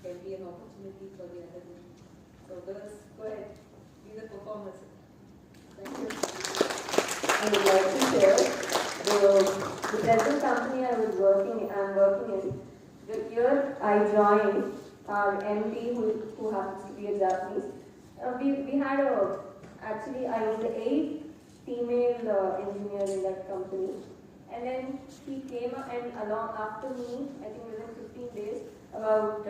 can be an opportunity for the other women. So girls, go ahead, be the performers. Thank you. I would like to share the present company I'm working in. The year I joined, our MD, who happens to be a Japanese, we had actually I was the 8th female engineer in that company. And then he came and along after me, I think within 15 days, about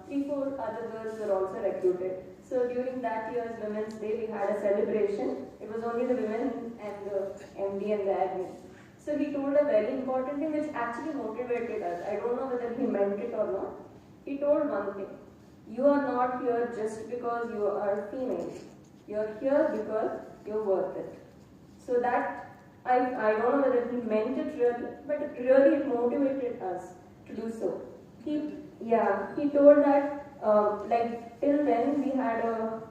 3-4 other girls were also recruited. So during that year's Women's Day, we had a celebration. It was only the women and the MD and the admin. So he told a very important thing which actually motivated us. I don't know whether he meant it or not. He told one thing: you are not here just because you are female. You are here because you're worth it. So that, I don't know whether he meant it really, but really it motivated us to do so. He told that like till then we had a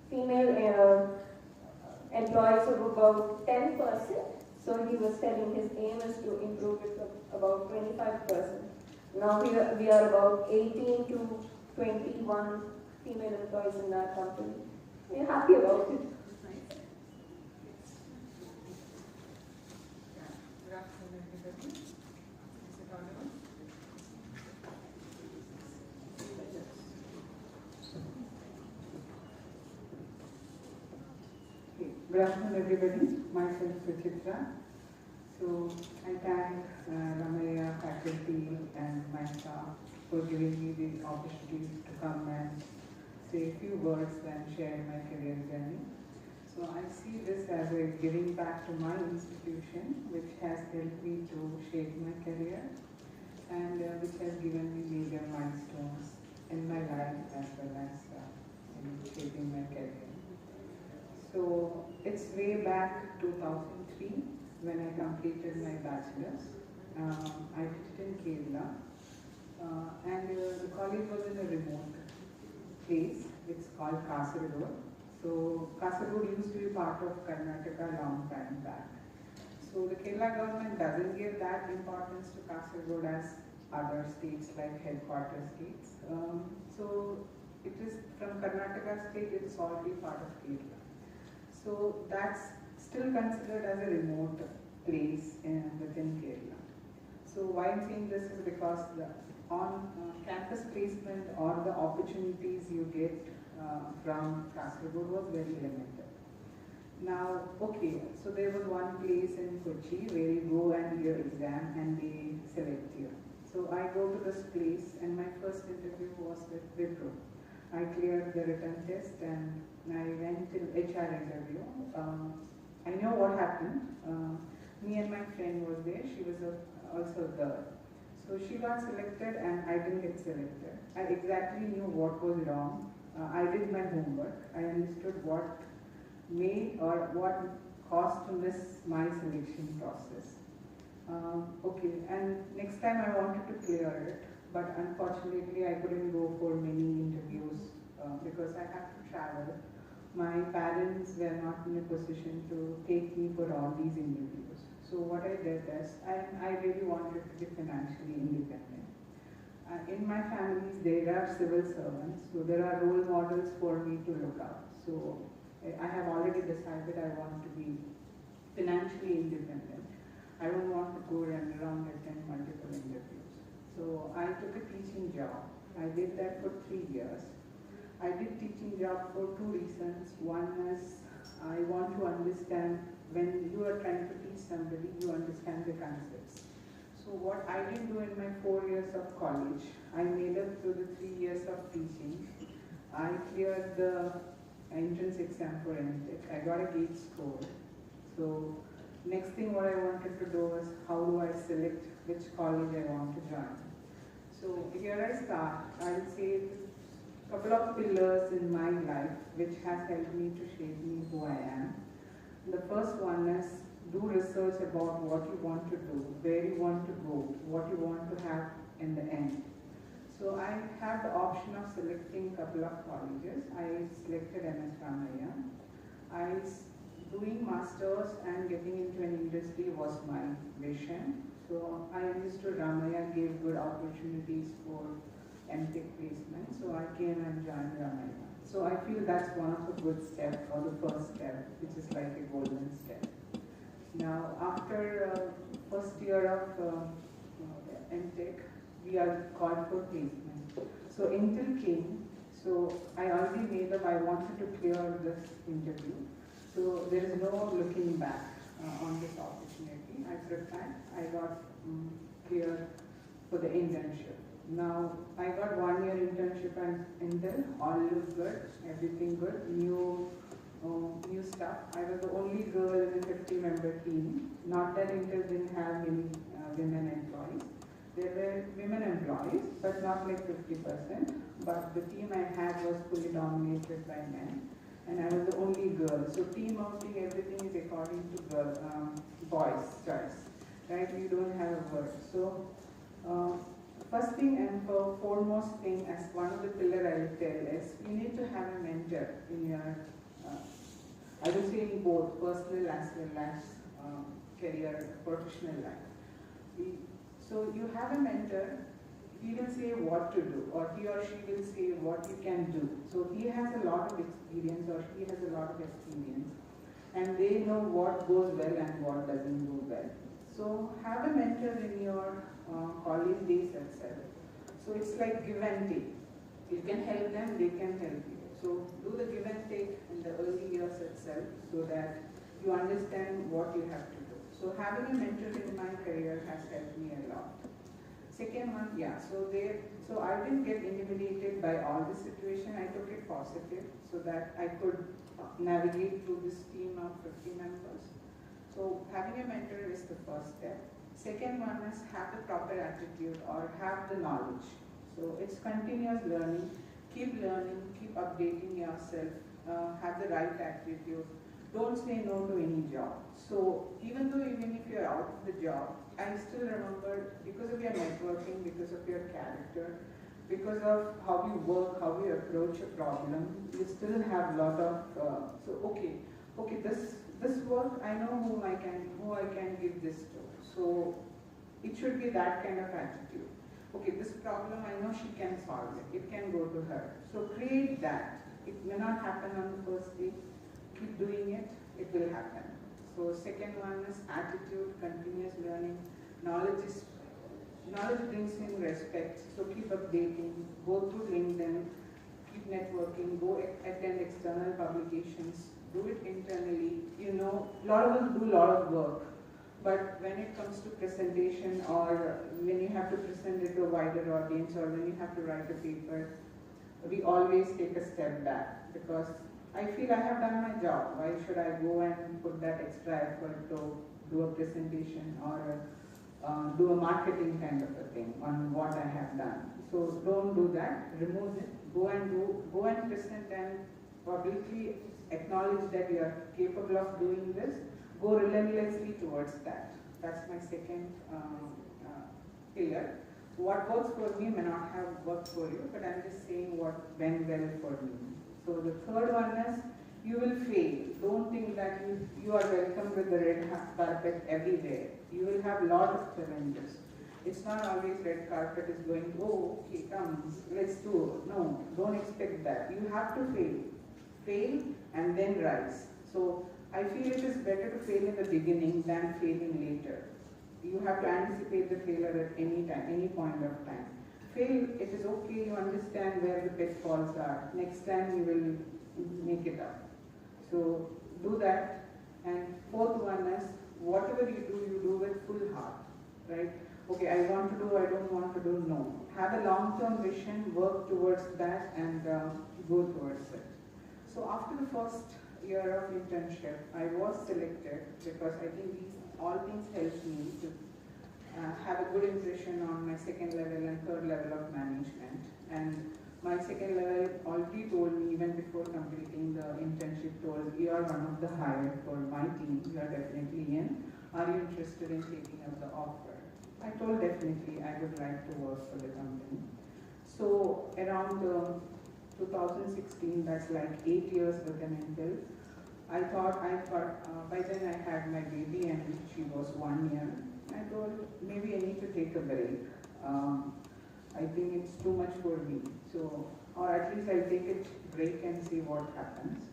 female employees of about 10%. So he was telling his aim is to improve it to about 25%. Now we are about 18 to 21 female employees in our company. We're happy about it. Good afternoon, everybody. Is it audible? Okay. Good afternoon, everybody. Myself, Suchitra. So I thank Ramaya faculty and my staff for giving me the opportunity to come and say a few words and share my career journey. So I see this as a giving back to my institution, which has helped me to shape my career and which has given me major milestones in my life as well as in shaping my career. So it's way back 2003 when I completed my bachelor's. I did it in Kerala, and the college was in a remote place. It's called Kasaragod. So Kasaragod used to be part of Karnataka long time back. So the Kerala government doesn't give that importance to Kasaragod as other states like headquarter states. So it is from Karnataka state, it's already part of Kerala. So that's still considered as a remote place within Kerala. So why I'm saying this is because the campus placement or the opportunities you get from Kasaragod was very limited. Now, okay, so there was one place in Kochi where you go and do your exam and they select you. So I go to this place and my first interview was with Wipro. I cleared the written test and I went to HR interview. I know what happened. me and my friend was there. She was also a girl. So she got selected and I didn't get selected. I exactly knew what was wrong. I did my homework. I understood what made or what caused to miss my selection process. Okay, and next time I wanted to clear it, but unfortunately I couldn't go for many interviews because I had to travel. My parents were not in a position to take me for all these interviews. So what I did is, I really wanted to be financially independent. In my families, there are civil servants, so there are role models for me to look up. So I have already decided I want to be financially independent. I don't want to go and around attend multiple interviews. So I took a teaching job. I did that for 3 years. I did teaching job for 2 reasons. One is I want to understand when you are trying to teach somebody, you understand the concepts. So what I didn't do in my 4 years of college, I made up through the 3 years of teaching. I cleared the entrance exam for MTech. I got a gate score. So next thing what I wanted to do was how do I select which college I want to join. So here I start. I'll say a couple of pillars in my life which has helped me to shape me who I am. The first one is do research about what you want to do, where you want to go, what you want to have in the end. So I had the option of selecting a couple of colleges. I selected MS Ramaya. Doing masters and getting into an industry was my vision. So I understood Ramaya gave good opportunities for MTech placement. So I came and joined Ramaya. So I feel that's one of the good steps, or the first step, which is like a golden step. Now, after first year of MTech, we are called for placement. So Intel came. So I already made up. I wanted to clear this interview. So there is no looking back on this opportunity. I prepared. I got cleared for the internship. Now, I got 1 year internship at Intel, all looked good, everything good, new stuff. I was the only girl in a 50-member team. Not that Intel didn't have many women employees. There were women employees, but not like 50%. But the team I had was fully dominated by men. And I was the only girl. So team outing, everything is according to boys' choice, right? You don't have a word. So first thing and foremost thing, as one of the pillar I will tell is, you need to have a mentor in your, I would say in both personal as well as career, professional life. So you have a mentor, he will say what to do, or he or she will say what you can do. So he has a lot of experience, or she has a lot of experience, and they know what goes well and what doesn't go well. So have a mentor in your college days itself. So it's like give and take. You can help them, they can help you. So do the give and take in the early years itself so that you understand what you have to do. So having a mentor in my career has helped me a lot. Second one, yeah, so I didn't get intimidated by all the situation. I took it positive so that I could navigate through this team of 50 members. So having a mentor is the first step. Second one is have the proper attitude or have the knowledge. So it's continuous learning. Keep learning, keep updating yourself, have the right attitude. Don't say no to any job. So even if you're out of the job, I still remember because of your networking, because of your character, because of how you work, how you approach a problem, you still have a lot of, okay, this work, I know who I can give this to. So it should be that kind of attitude. Okay, this problem, I know she can solve it. It can go to her. So create that. It may not happen on the first day. Keep doing it, it will happen. So second one is attitude, continuous learning. Knowledge brings in respect. So keep updating, go through LinkedIn, keep networking, go attend external publications, do it internally. You know, a lot of us do a lot of work. But when it comes to presentation or when you have to present it to a wider audience or when you have to write a paper, we always take a step back because I feel I have done my job. Why should I go and put that extra effort to do a presentation or do a marketing kind of a thing on what I have done? So don't do that. Remove it. Go and present and publicly acknowledge that you are capable of doing this. Go relentlessly towards that. That's my second pillar. What works for me may not have worked for you, but I'm just saying what went well for me. So the third one is, you will fail. Don't think that you are welcome with the red carpet everywhere. You will have a lot of challenges. It's not always red carpet is going, oh, okay, come, let's do it. No, don't expect that. You have to fail. Fail and then rise. So I feel it is better to fail in the beginning than failing later. You have to anticipate the failure at any time, any point of time. Fail, it is okay, you understand where the pitfalls are. Next time you will make it up. So do that. And fourth one is, whatever you do with full heart, right? Okay, I want to do, I don't want to do, no. Have a long-term vision, work towards that and go towards it. So after the first year of internship, I was selected because I think all things helped me to have a good impression on my second level and third level of management. And my second level already told me, even before completing the internship, told, you are one of the hired for my team, you are definitely in. Are you interested in taking up the offer? I told definitely I would like to work for the company. So around 2016, that's like 8 years with an Intel. I thought by then I had my baby and she was 1 year. I told maybe I need to take a break. I think it's too much for me. So, or at least I'll take a break and see what happens.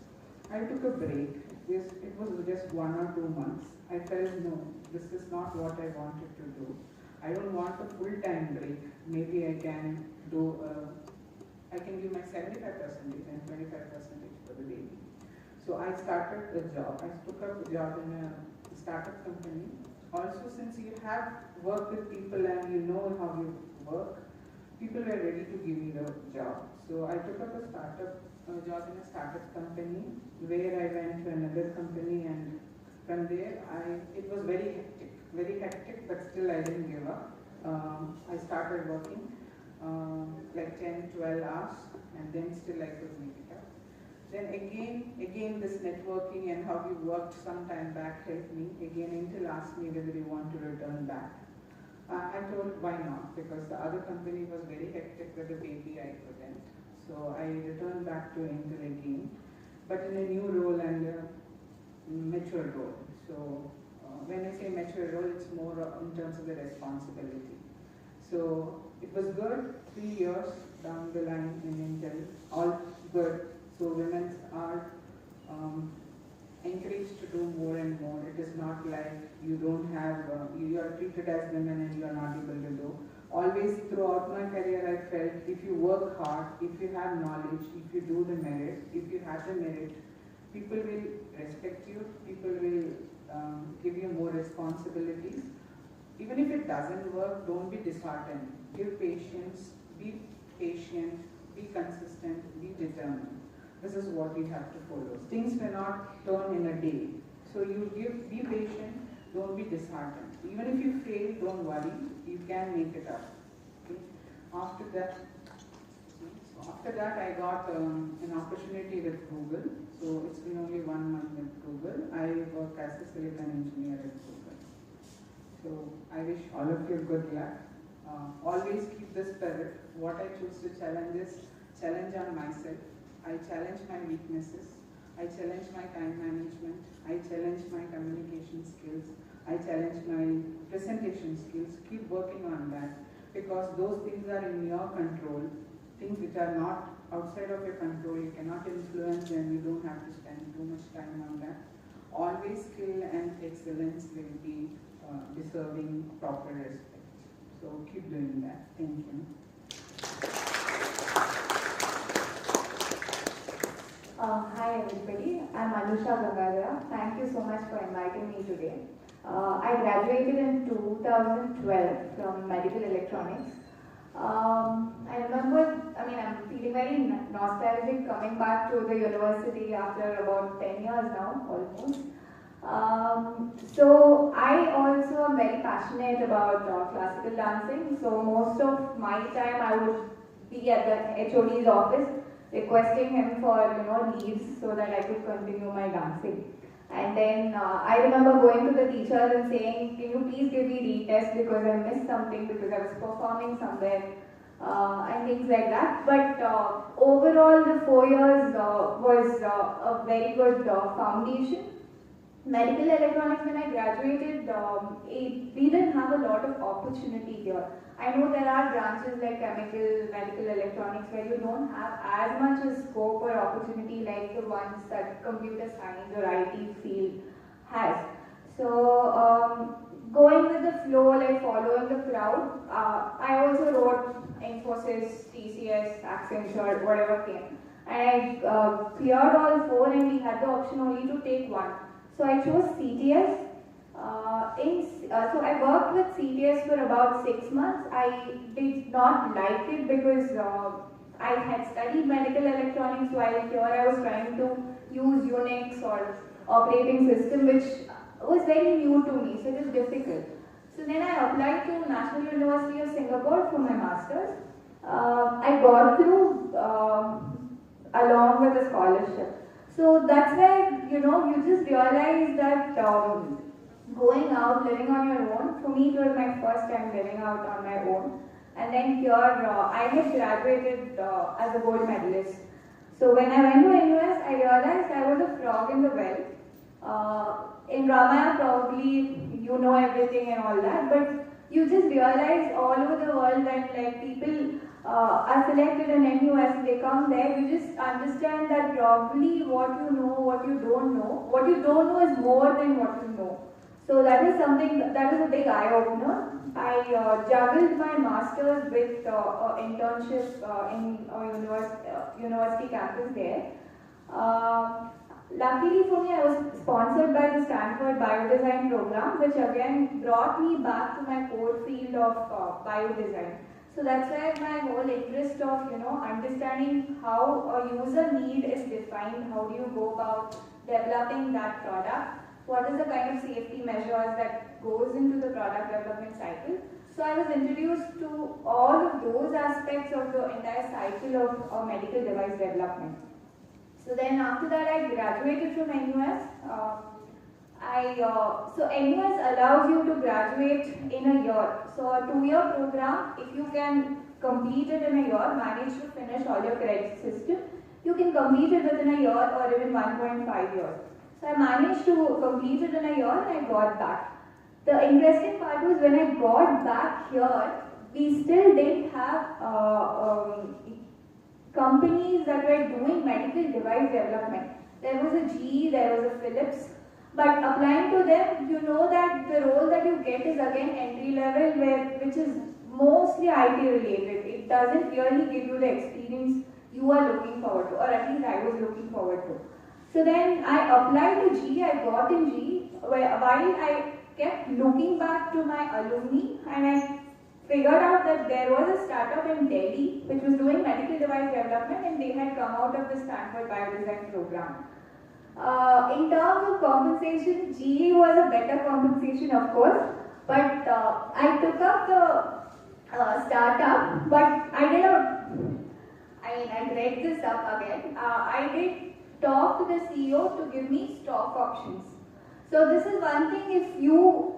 I took a break. It was just 1 or 2 months. I felt no, this is not what I wanted to do. I don't want a full-time break. Maybe I can do, I can give my 75% and 25% for the baby. So I started a job. I took up a job in a startup company. Also, since you have worked with people and you know how you work, people were ready to give me the job. So I took up a job in a startup company where I went to another company, and from there it was very hectic, but still I didn't give up. I started working like 10, 12 hours, and then still I could make it up. Then again this networking and how we worked some time back helped me. Again, Intel asked me whether you want to return back. I told why not, because the other company was very hectic with the baby, I couldn't. So I returned back to Intel again, but in a new role and a mature role. So when I say mature role, it's more in terms of the responsibility. So it was good, 3 years down the line in Intel, all good. So women are encouraged to do more and more. It is not like you don't have, you are treated as women and you are not able to do. Always throughout my career I felt if you work hard, if you have knowledge, if you do the merit, if you have the merit, people will respect you, people will give you more responsibilities. Even if it doesn't work, don't be disheartened. Give patience, be patient, be consistent, be determined. This is what you have to follow. Things may not turn in a day. So you be patient, don't be disheartened. Even if you fail, don't worry, you can make it up. Okay? After that I got an opportunity with Google. So it's been only 1 month with Google. I work as a silicon engineer at Google. So I wish all of you good luck. Always keep the spirit. What I choose to challenge is challenge on myself. I challenge my weaknesses, I challenge my time management, I challenge my communication skills, I challenge my presentation skills. Keep working on that, because those things are in your control. Things which are not outside of your control, you cannot influence them, you don't have to spend too much time on that. Always skill and excellence will be deserving proper respect. So keep doing that. Thank you. Hi everybody, I'm Anusha Gangadhara. Thank you so much for inviting me today. I graduated in 2012 from medical electronics. I remember, I'm feeling very nostalgic coming back to the university after about 10 years now, almost. So I also am very passionate about classical dancing. So most of my time I would be at the HOD's office requesting him for leaves so that I could continue my dancing. And then I remember going to the teachers and saying, can you please give me retest because I missed something because I was performing somewhere and things like that. But overall the 4 years was a very good foundation. Medical electronics, when I graduated, we didn't have a lot of opportunity here. I know there are branches like chemical, medical electronics where you don't have as much a scope or opportunity like the ones that computer science or IT field has. So going with the flow, like following the crowd, I also wrote Infosys, TCS, Accenture, whatever came. And I cleared all 4 and we had the option only to take one. So I chose CTS. So I worked with CTS for about 6 months. I did not like it because I had studied medical electronics while here I was trying to use Unix or operating system, which was very new to me, so it was difficult. So then I applied to National University of Singapore for my master's. I got through along with a scholarship. So that's where, you just realize that going out, living on your own, for me it was my first time living out on my own. And then here, I had graduated as a gold medalist. So when I went to NUS, I realized I was a frog in the well. In Ramaya, probably you know everything and all that, but you just realize all over the world that like people are selected in NUS, they come there, you just understand that probably what you know, what you don't know is more than what you know. So that is something, that was a big eye-opener. I juggled my master's with an internship in a university campus there. Luckily for me, I was sponsored by the Stanford Biodesign program, which again brought me back to my core field of biodesign. So that's where my whole interest of understanding how a user need is defined, how do you go about developing that product, what is the kind of safety measures that goes into the product development cycle. So I was introduced to all of those aspects of the entire cycle of medical device development. So then after that I graduated from NUS. So NUS allows you to graduate in a year. So a 2-year program, if you can complete it in a year, manage to finish all your credit system, you can complete it within a year or even 1.5 years. So I managed to complete it in a year and I got back. The interesting part was when I got back here, we still didn't have companies that were doing medical device development. There was a GE, there was a Philips, but applying to them, you know that the role that you get is again entry level, which is mostly IT related. It doesn't really give you the experience you are looking forward to, or at least I was looking forward to. So then I applied to GE, I got in GE, while I kept looking back to my alumni and I figured out that there was a startup in Delhi which was doing medical device development and they had come out of the Stanford Biodesign program. In terms of compensation, GE was a better compensation of course, but I took up the startup, but I read this up again. I did talk to the CEO to give me stock options. So this is one thing if you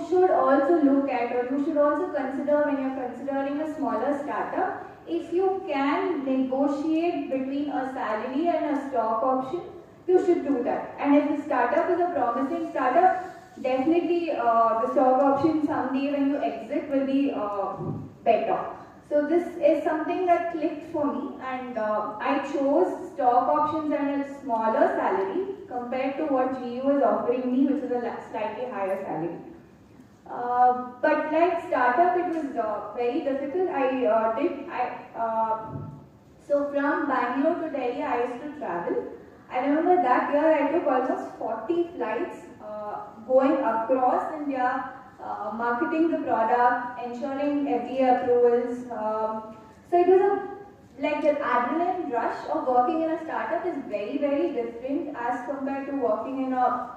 should also look at, or you should also consider when you're considering a smaller startup, if you can negotiate between a salary and a stock option, you should do that. And if the startup is a promising startup, definitely the stock option someday when you exit will be better. So this is something that clicked for me, and I chose stock options and a smaller salary compared to what GE was offering me, which is a slightly higher salary. But like startup, it was very difficult. So from Bangalore to Delhi, I used to travel. I remember that year I took almost 40 flights going across India, marketing the product, ensuring FDA approvals. So it was like the adrenaline rush of working in a startup is very, very different as compared to working in a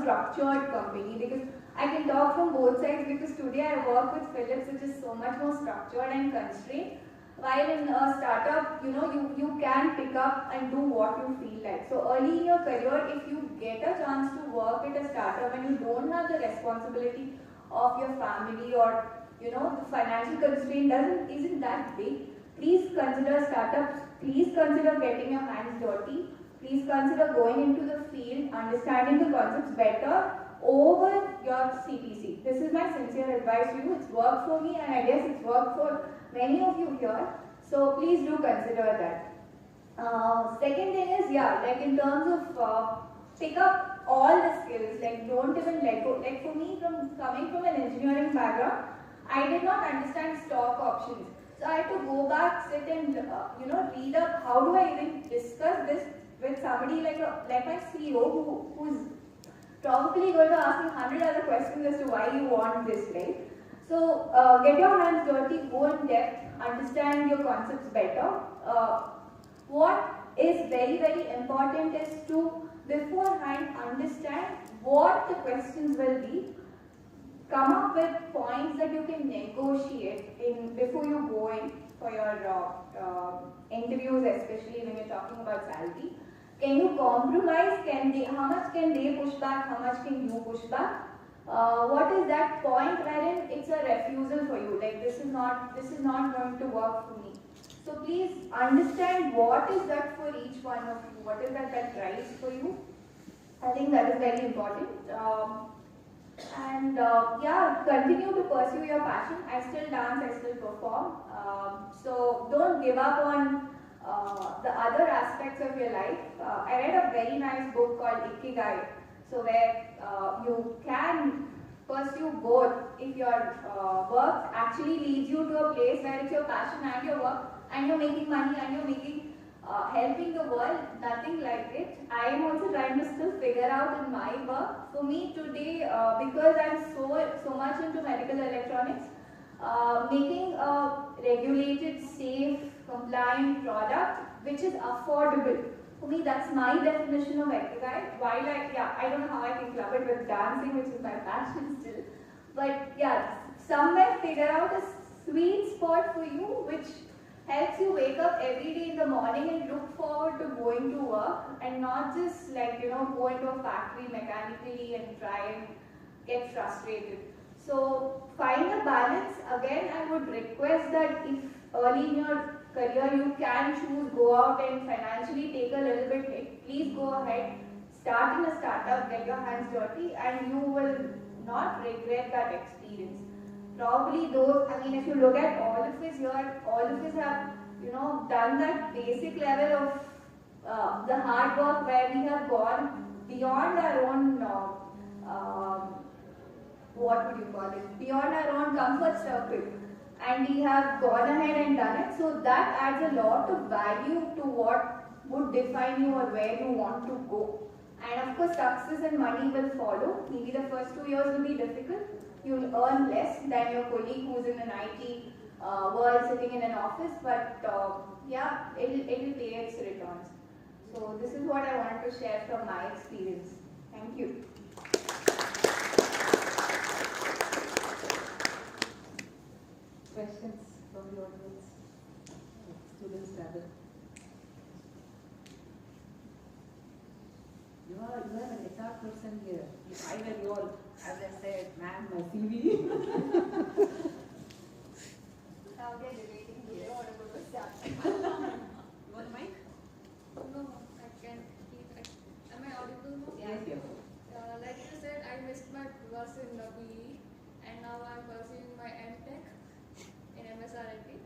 structured company, because I can talk from both sides, because today I work with Philips, which is so much more structured and constrained. While in a startup, you can pick up and do what you feel like. So early in your career, if you get a chance to work at a startup and you don't have the responsibility of your family, or the financial constraint isn't that big, please consider startups. Please consider getting your hands dirty. Please consider going into the field, understanding the concepts better over your CPC. This is my sincere advice to you. It's worked for me, and I guess it's worked for many of you here. So please do consider that. Second thing is, like in terms of pick up all the skills. Like, don't even let go. Like for me, coming from an engineering background, I did not understand stock options. So I had to go back, sit and read up. How do I even discuss this with somebody like my CEO, who's probably going to ask me 100 other questions as to why you want this, right? So get your hands dirty, go in depth, understand your concepts better. What is very, very important is to beforehand understand what the questions will be. Come up with points that you can negotiate before you go in for your interviews, especially when you're talking about salary. Can you compromise? How much can they push back? How much can you push back? What is that point wherein it's a refusal for you? Like, this is not going to work for me. So please understand what is that for each one of you. What is that drives for you? I think that is very important. Continue to pursue your passion. I still dance, I still perform. So don't give up on the other aspects of your life. I read a very nice book called Ikigai. So where you can pursue both if your work actually leads you to a place where it's your passion and your work, and you're making money and you're making helping the world, nothing like it. I am also trying to still figure out in my work. For me today, because I'm so much into medical electronics, making a regulated, safe, compliant product which is affordable. For me, that's my definition of Ikigai. While I don't know how I can club it with dancing, which is my passion still. But somewhere figure out a sweet spot for you, which helps you wake up every day in the morning and look forward to going to work, and not just go into a factory mechanically and try and get frustrated. So find a balance. Again, I would request that if early in your career you can choose, go out and financially take a little bit hit, please go ahead, start in a startup, get your hands dirty, and you will not regret that experience. Probably if you look at all of us here, all of us have, done that basic level of the hard work, where we have gone beyond our own, beyond our own comfort circle. And we have gone ahead and done it. So that adds a lot of value to what would define you or where you want to go. And of course, success and money will follow. Maybe the first 2 years will be difficult. You'll earn less than your colleague who's in an IT world sitting in an office, but it'll pay its returns. So this is what I wanted to share from my experience. Thank you. Questions from the audience? Students rather. You are an HR person here. If I were your, as I said, man, my CV. Now they're debating, do they want to go to a start? You want the mic? No, I can keep it. Am I audible now? Yes, yes. Like you said, I missed my bus in the BE, and now I'm pursuing my MTech in MSRT.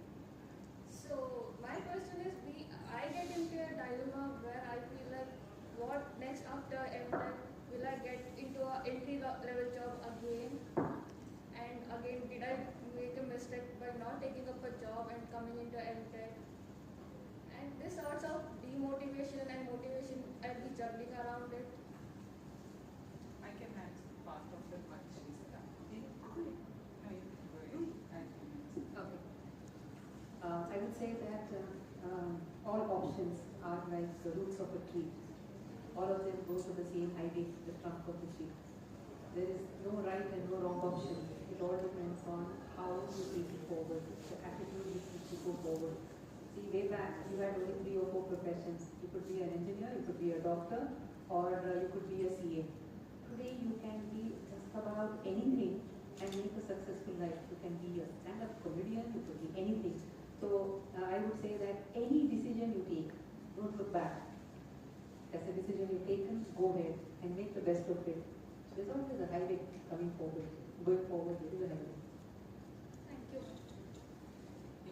So my question is, I get into a dilemma where I feel like, what next after MTech? Will I get into an entry level job again? And again, did I make a mistake by not taking up a job and coming into MTech? And this sorts of demotivation and motivation, I'll be juggling around it. I can answer part of it, what she's done. say that all options are like the roots of a tree. All of them go to the same idea, the trunk of the tree. There is no right and no wrong option. It all depends on how you take it forward, the attitude with which you go forward. See, way back, you had only 3 or 4 professions. You could be an engineer, you could be a doctor, or you could be a CA. Today, you can be just about anything and make a successful life. You can be a stand-up comedian, you could be anything. So, I would say that any decision you take, don't look back. As a decision you've taken, go ahead and make the best of it. There's always a highway coming forward. Going forward, there is a highway. Thank you.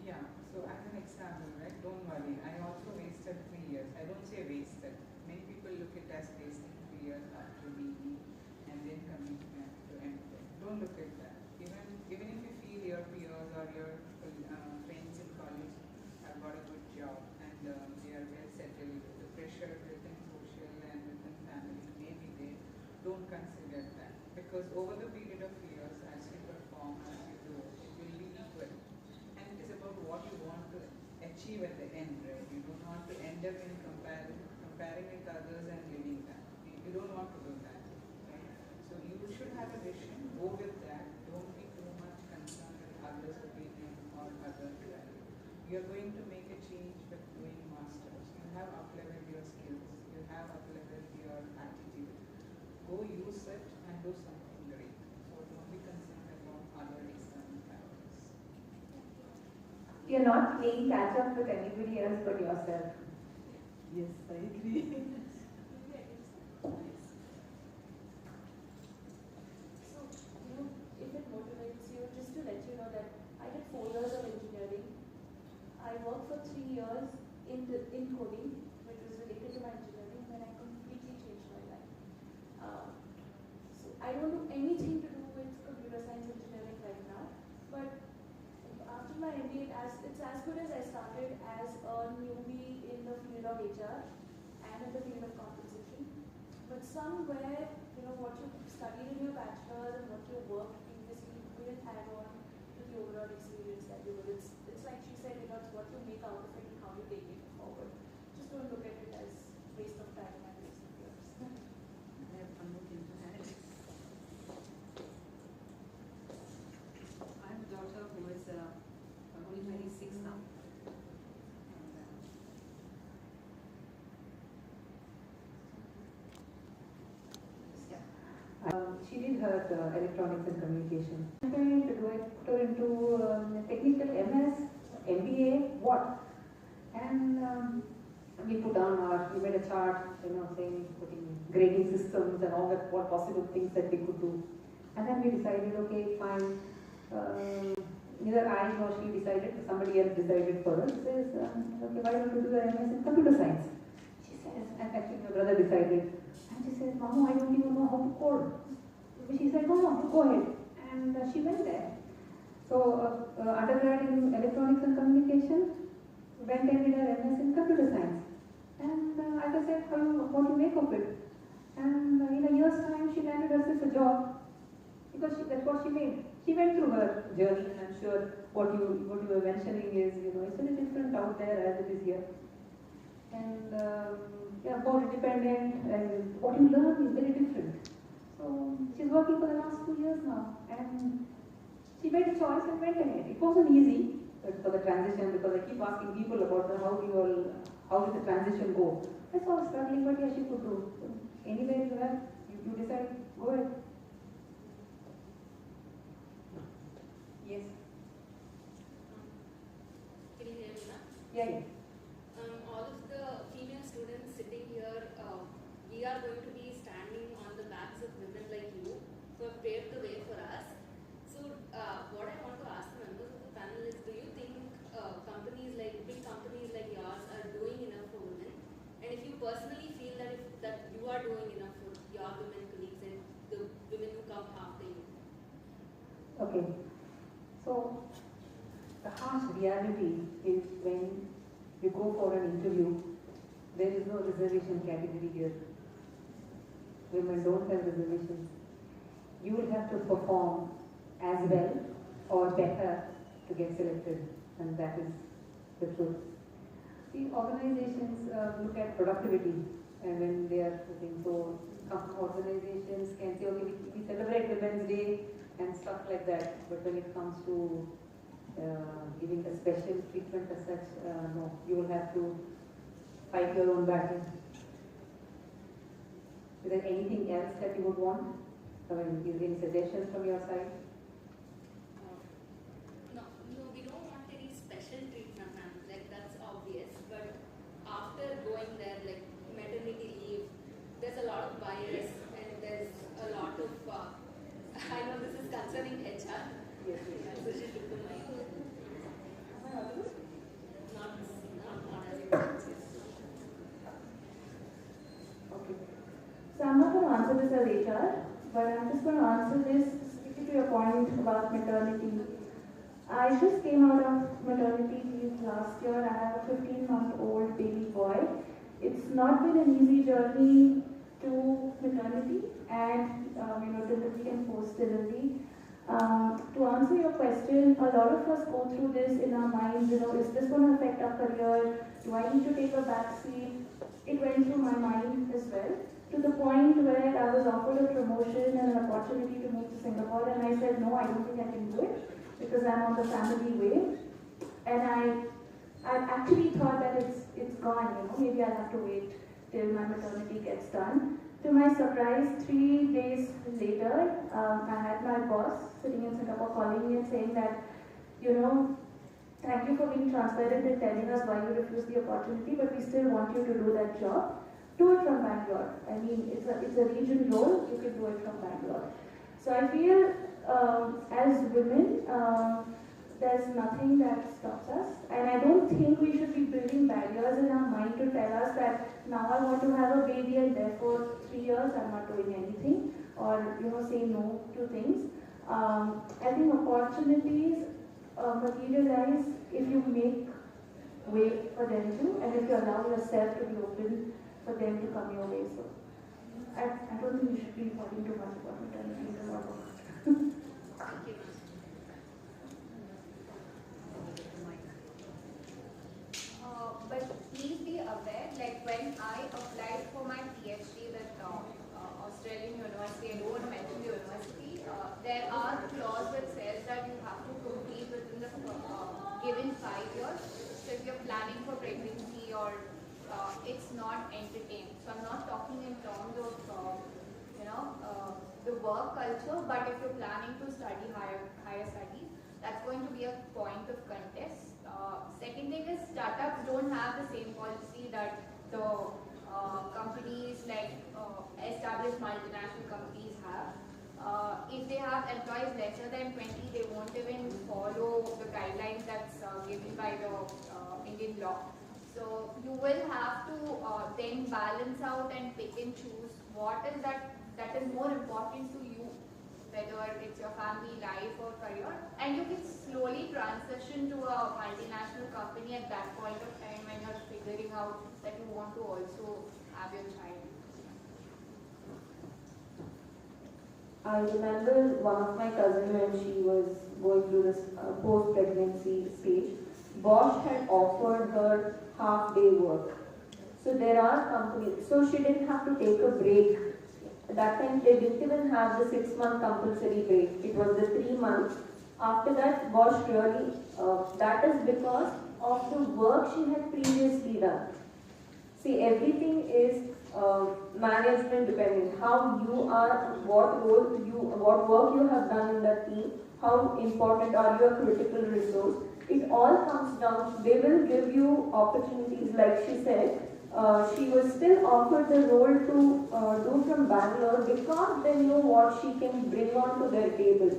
Yeah, so as an example, right, don't worry, I also wasted 3 years. I don't say wasted. Many people look at it as wasting 3 years after BE and then coming to MTech. Don't look at that. Even if you feel your peers or your friends in college have got a good job and they are well settled, the pressure within social and within family may be there, don't consider that. Because over the period of years, as you perform, as you do, it will be equal. And it is about what you want to achieve at the end, right? You don't want to end up in comparing with others and leaving that. You don't want to do that, right? So you should have a vision, go with that. Don't be too much concerned with others' opinion or other value. You are going to make a change with doing masters. You have up-leveled your skills. You have up-leveled your attitude. Go use it and do something great. So don't be concerned about other external factors. You're not playing catch up with anybody else but yourself. Yes, I agree. So, if it motivates you, just to let you know that I did 4 years of engineering. I worked for 3 years in coding, which was related to my engineering, and then I completely changed my life. So I don't do anything to do with computer science engineering right now, but after my MBA, it's as good as I started as a newbie in the field of HR and in the field of compensation. But somewhere, what you studied in your bachelor's and what you worked previously will add on to the overall experience that you will. It's like she said, it's what you make out of it and how you take it forward. Just don't look at it as waste of time and waste of years. I have one more thing to add. I have a daughter who is only 26 now. She did her electronics and communication. I'm trying to do it, put her into technical MS, MBA, what? And we put down we made a chart, saying, putting grading systems and all that, what possible things that we could do. And then we decided, okay, fine. Neither I nor she decided, somebody else decided for us. Says, okay, why don't you do the MS in computer science? She says, and actually my brother decided. And she says, Mama, I don't even know how to code. She said, no, go ahead. And she went there. So, undergrad in electronics and communication, went and did her MS in computer science. And as I said, what do you make of it? And in a year's time, she landed herself a job. Because that's what she made. She went through her journey, and I'm sure what you were mentioning is, it's very different out there as it is here. And more independent, and what you learn is very different. So she's working for the last 2 years now, and she made a choice and went ahead. It wasn't easy for the transition, because I keep asking people about how did the transition go. I saw her struggling, but yeah, she could do. So anyway, you decide, go ahead. Yes. Can you hear me now? Yeah. All of the female students sitting here, we are going to be standing on the backs of women like you who have paved the way for us. So, what I want to ask the members of the panel is, do you think big companies like yours are doing enough for women? And if you personally feel that you are doing enough for your women colleagues and the women who come after you? Okay. So, the harsh reality is when you go for an interview, there is no reservation category here. Women don't have reservations. You will have to perform as well or better to get selected, and that is recruit? See, organizations look at productivity and when they are looking. So some organizations can say, okay, we celebrate Women's Day and stuff like that. But when it comes to giving a special treatment as such, no, you will have to fight your own battle. Is there anything else that you would want? I mean, is there any suggestions from your side? No, we don't want any special treatment, ma'am. Like that's obvious. But after going there, like maternity leave, there's a lot of bias and there's a lot of. I know this is concerning HR. Yes. So she took the mic. Am I audible? Not as you can. Okay. So I'm not going to answer this as HR, but I'm just going to answer this specifically to your point about maternity. I just came out of maternity leave last year. I have a 15-month-old baby boy. It's not been an easy journey to maternity and delivery and post-delivery. To answer your question, a lot of us go through this in our minds. Is this going to affect our career? Do I need to take a back seat? It went through my mind as well, to the point where I was offered a promotion and an opportunity to move to Singapore, and I said, no, I don't think I can do it because I'm on the family wave. And I actually thought that it's gone, maybe I'll have to wait till my maternity gets done. To my surprise, 3 days later, I had my boss sitting in Singapore calling me and saying that, thank you for being transparent and telling us why you refused the opportunity, but we still want you to do that job. Do it from Bangalore. I mean, it's a region role, you can do it from Bangalore. So I feel as women, there's nothing that stops us. And I don't think we should be building barriers in our mind to tell us that now I want to have a baby and therefore 3 years I'm not doing anything, or say no to things. I think opportunities materialize if you make way for them to, and if you allow yourself to be open for them to come your way. So I don't think you should be worrying too much about maternity or what. But please be aware, like when I applied for my PhD with Australian University, I don't want to mention the university, there are clauses that says that you have to complete within the given 5 years. So if you're planning for pregnancy or it's not entertained. So I'm not talking in terms of the work culture, but if you're planning to study higher studies, that's going to be a point of contest. Second thing is startups don't have the same policy that the companies like established multinational companies have. If they have employees lesser than 20, they won't even follow the guidelines that's given by the Indian law. So you will have to then balance out and pick and choose what is that is more important to you, whether it's your family life or career, and you can slowly transition to a multinational company at that point of time when you're figuring out that you want to also have your child. I remember one of my cousins when she was going through this post-pregnancy stage, Bosch had offered her half-day work. So there are companies, so she didn't have to take a break. At that time, they didn't even have the 6-month compulsory break. It was the 3 months. After that, Bosch really, that is because of the work she had previously done. See, everything is management dependent. How you are, what work you have done in the team, how important are you a critical resource. It all comes down, they will give you opportunities, like she said. She was still offered the role to do from Bangalore because they know what she can bring onto their table.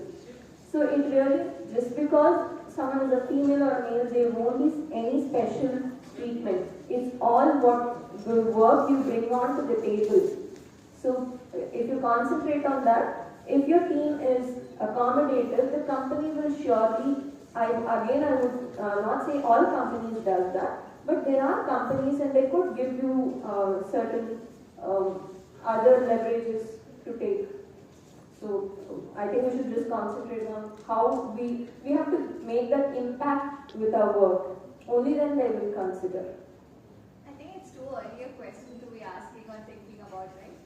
So it really, just because someone is a female or a male, there won't be any special treatment. It's all what the work you bring onto the table. So if you concentrate on that, if your team is accommodative, the company will surely, I would not say all companies does that, but there are companies and they could give you certain other leverages to take. So I think we should just concentrate on how we have to make that impact with our work. only then they will consider. I think it's too early a question to be asking or thinking about, right?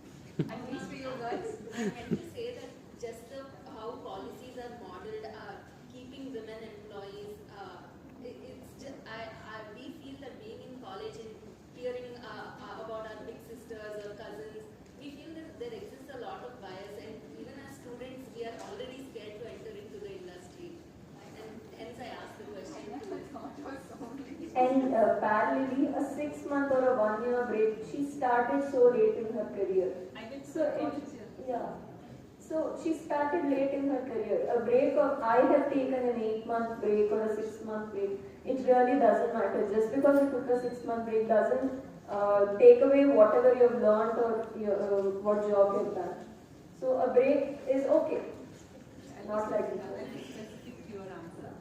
At least for you girls. Can you say that just how policies are modeled, keeping women employees, it's just, we feel that being in college and hearing about our big sisters or cousins, we feel that there exists a lot of bias, and even as students, we are already scared to enter into the industry. And hence I asked the question. And parallelly, a 6-month or a 1-year break, she started so late in her career. So she started late in her career. A break of, I have taken an 8-month break or a 6-month break. It really doesn't matter. Just because you took a 6-month break doesn't take away whatever you've learned or what job you've done. So a break is okay. Not like it.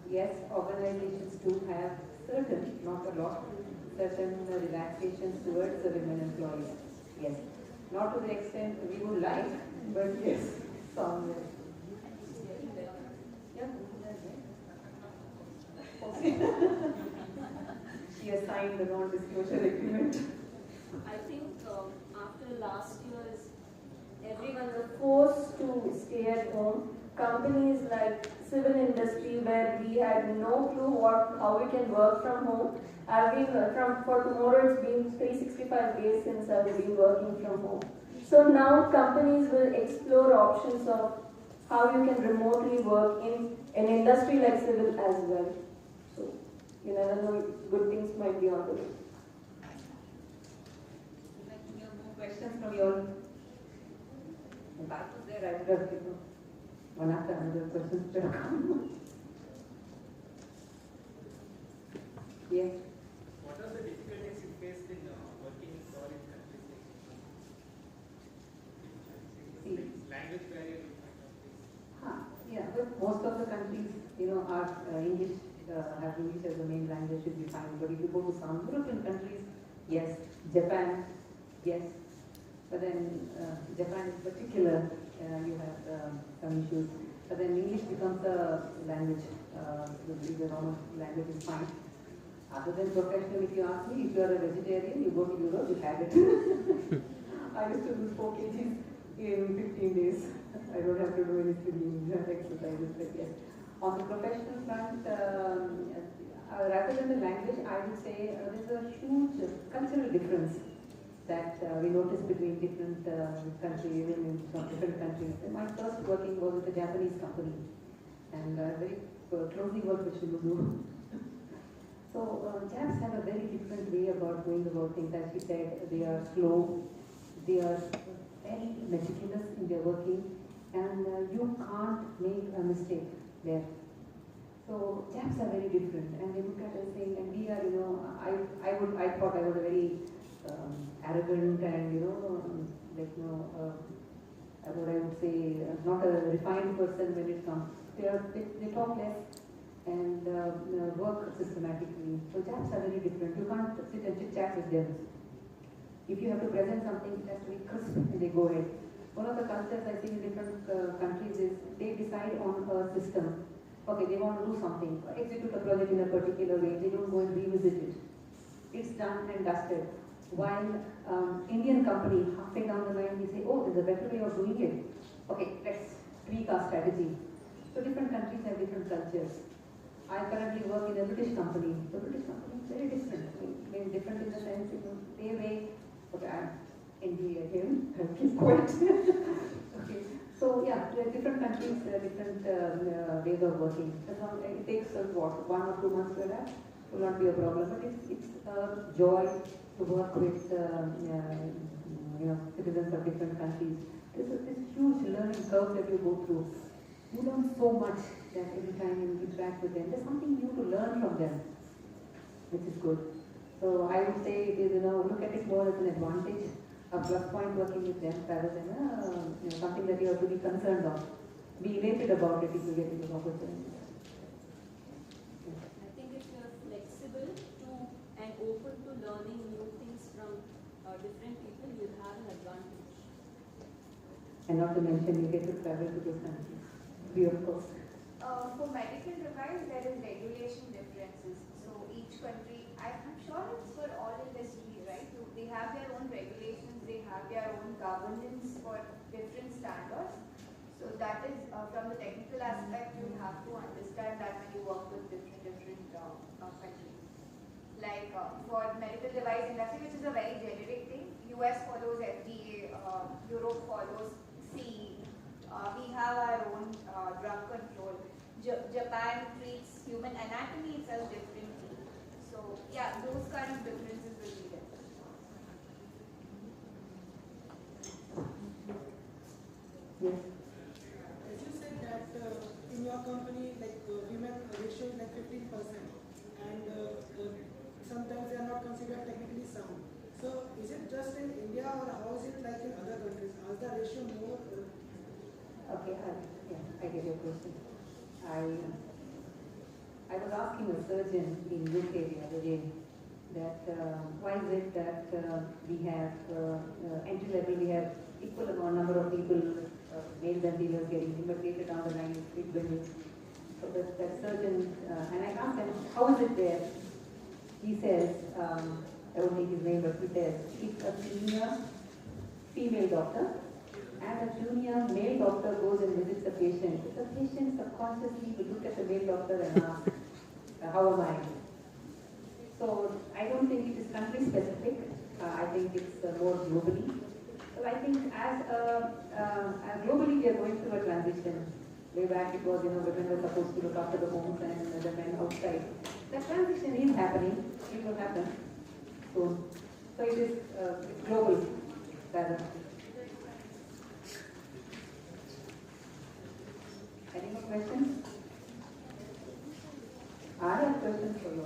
Yes, organizations do have certain, not a lot, certain relaxations towards the women employees. Yes. Not to the extent we would like, but yes, somewhere. Yeah. Okay. She has signed the non-disclosure agreement. I think after last year's, everyone was forced to stay at home. Companies like civil industry, where we had no clue how we can work from home. For tomorrow, it's been 365 days since I've been working from home. So now companies will explore options of how you can remotely work in an industry like civil as well. So you never know, good things might be on the way. Would like to hear more questions from you all? If I was there, I would have given one after another questions to come. Yes. What are the difficulties you faced in working in foreign countries? Language barrier you might have faced. Yeah, but most of the countries, are English, have English as the main language should be fine. But if you go to some European countries, yes. Japan, yes. But then Japan in particular, you have some issues. But then English becomes a language. The normal language is fine. Other than professional, if you ask me, if you are a vegetarian, you go to Europe, you have it. I used to lose 4 kgs in 15 days. I don't have to do any swimming exercises, but yes. On the professional front, rather than the language, I would say there's a huge cultural difference that we notice between different countries, from different countries. And my first working was with a Japanese company, and very closely worked with Shimuzu. So Japs have a very different way about going about things. As she said, they are slow, they are very meticulous in their working, and you can't make a mistake there. So Japs are very different, and they look at us saying, and we are, I thought I was a very arrogant and what I would say, not a refined person when it comes. They talk less and work systematically. So Japs are very different. You can't sit and chit chat with them. If you have to present something, it has to be crisp and they go ahead. One of the cultures I see in different countries is they decide on a system. Okay, they want to do something, execute a project in a particular way. They don't go and revisit it. It's done and dusted. While Indian company, halfway down the line, we say, oh, there's a better way of doing it. Okay, let's tweak our strategy. So different countries have different cultures. I currently work in a British company. The British company is very different. Maybe different in the sense, they way, okay, I'm envy him, he's quiet. Okay, so yeah, there are different countries, different ways of working. It takes what, 1 or 2 months to adapt. Will not be a problem, but it's a joy to work with citizens of different countries. There's this huge learning curve that you go through. You learn so much that every time you interact with them, there's something new to learn from them, which is good. So I would say it is, look at it more as an advantage, a plus point working with them rather than something that you have to be concerned of. Be elated about it if you get into opportunity. I think if you're flexible to and open to learning new things from different people, you'll have an advantage. And not to mention, you get to travel to those countries. Free of cost. For medical device, there is regulation differences. So each each country, I'm sure it's for all industry, right? They have their own regulations, they have their own governance for different standards. So that is from the technical aspect, you have to understand that when you work with different countries. Like for medical device industry, which is a very generic thing, US follows FDA, Europe follows CE. We have our own drug control. Japan treats human anatomy itself differently. So yeah, those kind of differences will be there. Yes. As you said that in your company, like women ratio is like 15%, and sometimes they are not considered technically sound. So is it just in India, or how is it like in other countries? Is the ratio more? Okay, I get your question. I was asking a surgeon in UK the other day that why is it that we have entry level, we have equal amount number of people, male than dealers getting in, but later down the line it's big women. So that surgeon, and I asked him, how is it there? He says, I won't take his name, but he says, if a senior female doctor and a junior male doctor goes and visits a patient, the patient subconsciously will look at the male doctor and ask, how am I? So I don't think it is country specific. I think it's more globally. So I think as globally we are going through a transition. Way back it was, women were supposed to look after the homes and the men outside. That transition is happening. It will happen soon. So it is global rather. Any more questions? I have questions for you.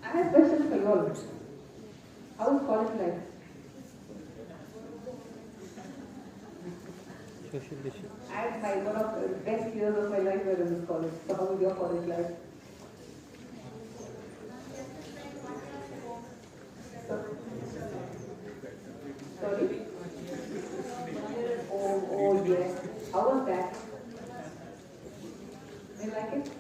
I have questions for you all. How is college life? One of the best years of my life were in this college. So how is your college life? Sorry? Oh yes. How was that? Do you like it?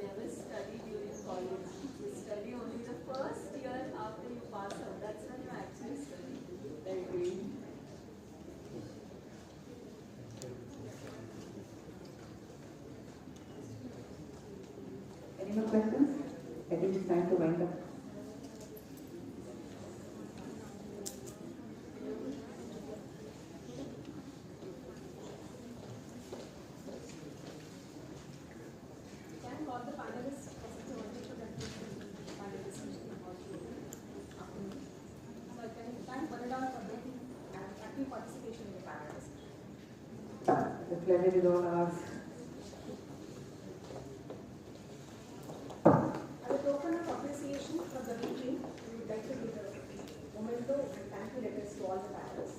Never study during college. You study only the first year after you pass out. That's when you actually study. I agree. Any more questions? I think it's time to wind up. Thank all the panelists for such a wonderful panel discussion about you. So I can thank Vanilla for making and active participation in the panel discussion. The pleasure is all ours. As a token of appreciation for the meeting, we would like to give a memento and thank you letters to all the panelists.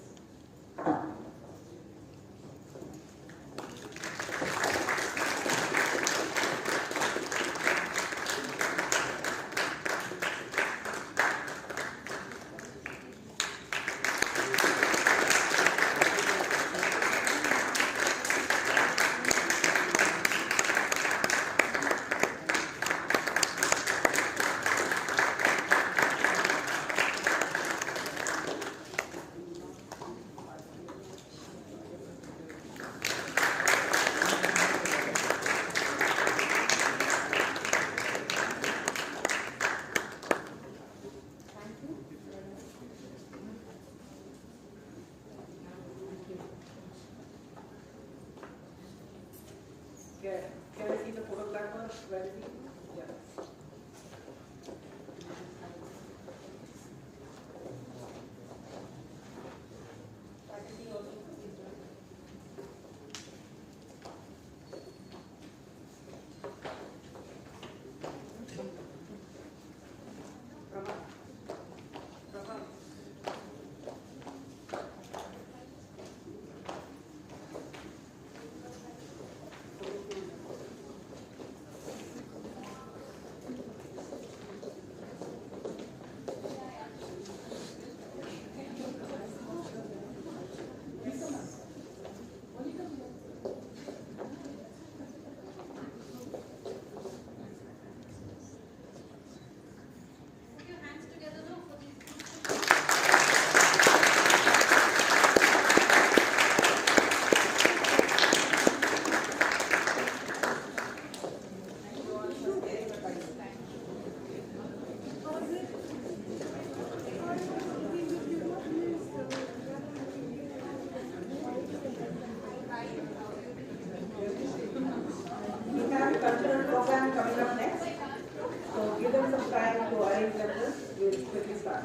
Can I see the photo platform? Where is it? Yeah. Faculty also, please join. So arrange members will quickly start.